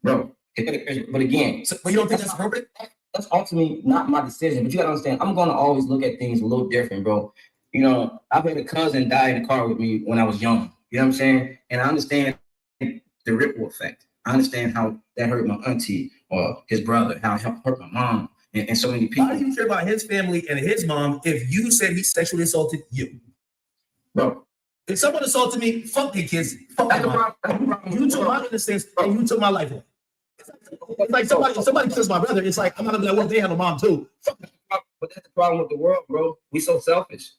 Bro, but again, but you don't think that's appropriate? That's ultimately not my decision. But you gotta understand, I'm gonna always look at things a little different, bro. You know, I've had a cousin die in the car with me when I was young. You know what I'm saying? And I understand the ripple effect. I understand how that hurt my auntie or his brother, how it hurt my mom and so many people. Why do you care about his family and his mom if you said he sexually assaulted you? Bro, if someone assaulted me, fuck the kids. Fuck you took my innocence and you took my life away. It's like somebody kills my brother. It's like I'm not gonna be like, well, they have a mom too. But that's the problem with the world, bro. We so selfish.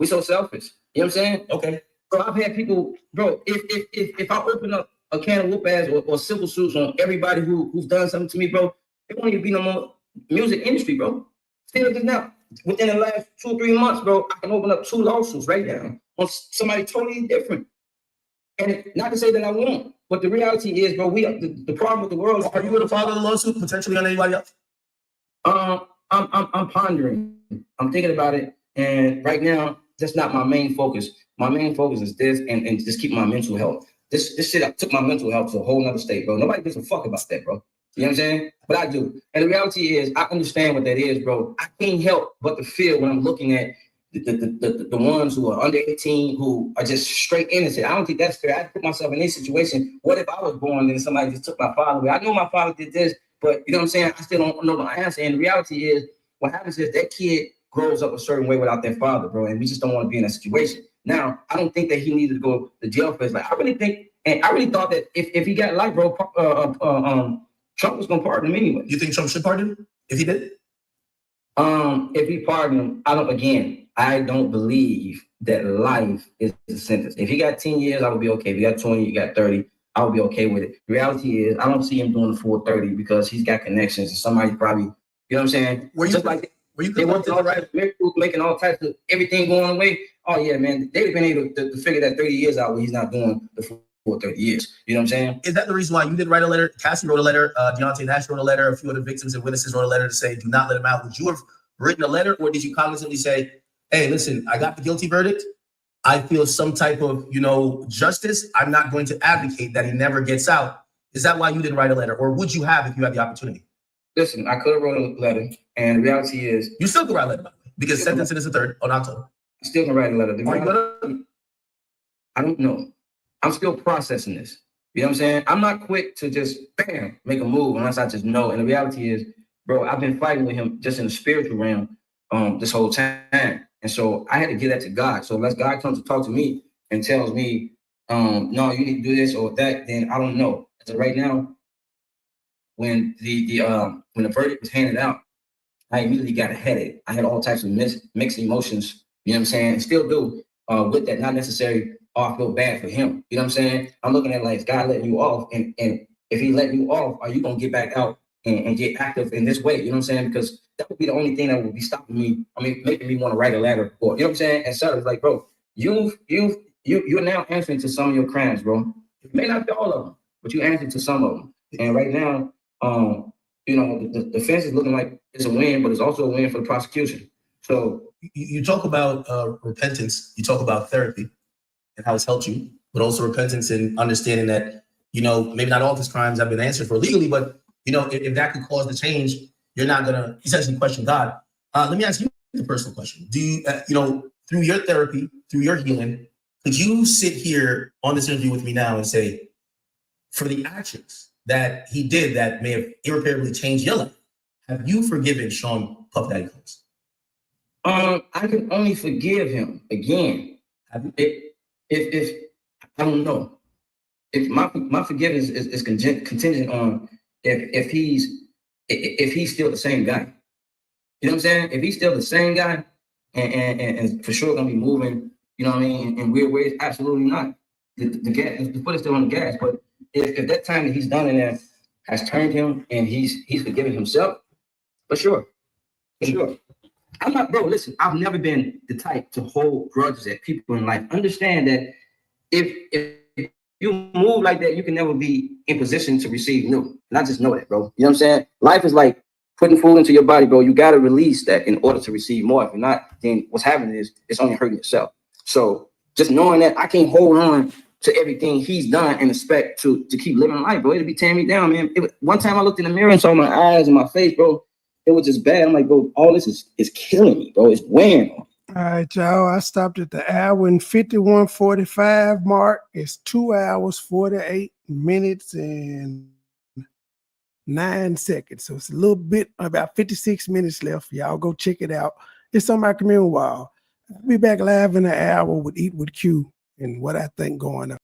You know what I'm saying? Okay. Bro, I've had people, bro. If I open up a can of whoop ass or civil suits on everybody who's done something to me, bro, it won't even be no more music industry, bro. Still just now, within the last 2 or 3 months, bro, I can open up 2 lawsuits right now on somebody totally different. And not to say that I won't, but the reality is, bro, the problem with the world. Are you going to file a lawsuit potentially on anybody else? I'm pondering. I'm thinking about it, and right now, that's not my main focus. My main focus is this, and just keep my mental health. This shit took my mental health to a whole nother state, bro. Nobody gives a fuck about that, bro. You know what I'm saying? But I do. And the reality is, I understand what that is, bro. I can't help but to feel when I'm looking at the ones who are under 18 who are just straight innocent. I don't think that's fair. I put myself in this situation. What if I was born and somebody just took my father away? I know my father did this, but you know what I'm saying? I still don't know the answer. And the reality is, what happens is that kid grows up a certain way without their father, bro. And we just don't want to be in that situation. Now, I don't think that he needed to go to jail for his life. I really thought that if he got life, bro, Trump was gonna pardon him anyway. You think Trump should pardon him if he did? If he pardoned him, I don't believe that life is a sentence. If he got 10 years, I would be okay. If he got 20, you got 30, I would be okay with it. The reality is, I don't see him doing the full 30 because he's got connections and somebody probably, you know what I'm saying? Were you they went all right, making all types of everything going away. Oh yeah, man, they've been able to figure that 30 years out where he's not doing the full 30 years. You know what I'm saying? Is that the reason why you didn't write a letter? Cassie wrote a letter. Deontay Nash wrote a letter. A few other victims and witnesses wrote a letter to say, do not let him out. Would you have written a letter, or did you cognizantly say, hey, listen, I got the guilty verdict. I feel some type of, justice. I'm not going to advocate that he never gets out. Is that why you didn't write a letter, or would you have if you had the opportunity? Listen, I could have wrote a letter, and the reality is, you still can write a letter, by the way, because sentencing is the 3rd on October. I still can write a letter. I don't know. I'm still processing this. You know what I'm saying? I'm not quick to just bam make a move unless I just know. And the reality is, bro, I've been fighting with him just in the spiritual realm this whole time. And so I had to give that to God. So unless God comes to talk to me and tells me, no, you need to do this or that, then I don't know. So right now, when the verdict was handed out, I immediately got a headache. I had all types of mixed emotions, you know what I'm saying? And still do with that, not necessarily, I feel bad for him. You know what I'm saying? I'm looking at like, God letting you off. And if he letting you off, are you going to get back out and get active in this way? You know what I'm saying? Because that would be the only thing that would be stopping me. I mean, making me want to write a letter or, you know what I'm saying? And so it's like, bro, you're now answering to some of your crimes, bro. It may not be all of them, but you answer to some of them. And right now, the defense is looking like it's a win, but it's also a win for the prosecution. So you talk about repentance, you talk about therapy and how it's helped you, but also repentance and understanding that, maybe not all of his crimes have been answered for legally, but, if that could cause the change, you're not going to essentially question God. Let me ask you a personal question. Do you, through your therapy, through your healing, could you sit here on this interview with me now and say, for the actions that he did that may have irreparably changed your life, have you forgiven Sean Puff Daddy Combs? I can only forgive him again. If I don't know, if my forgiveness is contingent on if he's still the same guy. You know what I'm saying? If he's still the same guy and for sure gonna be moving, you know what I mean, in weird ways, absolutely not. The foot is still on the gas. But if that time that he's done in there has turned him and he's forgiven himself, for sure. I'm not, bro, listen, I've never been the type to hold grudges at people in life. Understand that if you move like that, you can never be in position to receive new. And I just know that, bro. You know what I'm saying? Life is like putting food into your body, bro. You got to release that in order to receive more. If you're not, then what's happening is it's only hurting yourself. So just knowing that I can't hold on to everything he's done and expect to keep living life, bro. It'll be tearing me down, man. One time I looked in the mirror and saw my eyes and my face, bro. It was just bad. I'm like, bro, all this is killing me, bro. It's weighing on me. All right, y'all. I stopped at the hour and 51:45 mark. It's 2 hours, 48 minutes, and 9 seconds. So it's a little bit, about 56 minutes left. Y'all go check it out. It's on my community wall. I'll be back live in an hour with Eat with Q and what I think going on.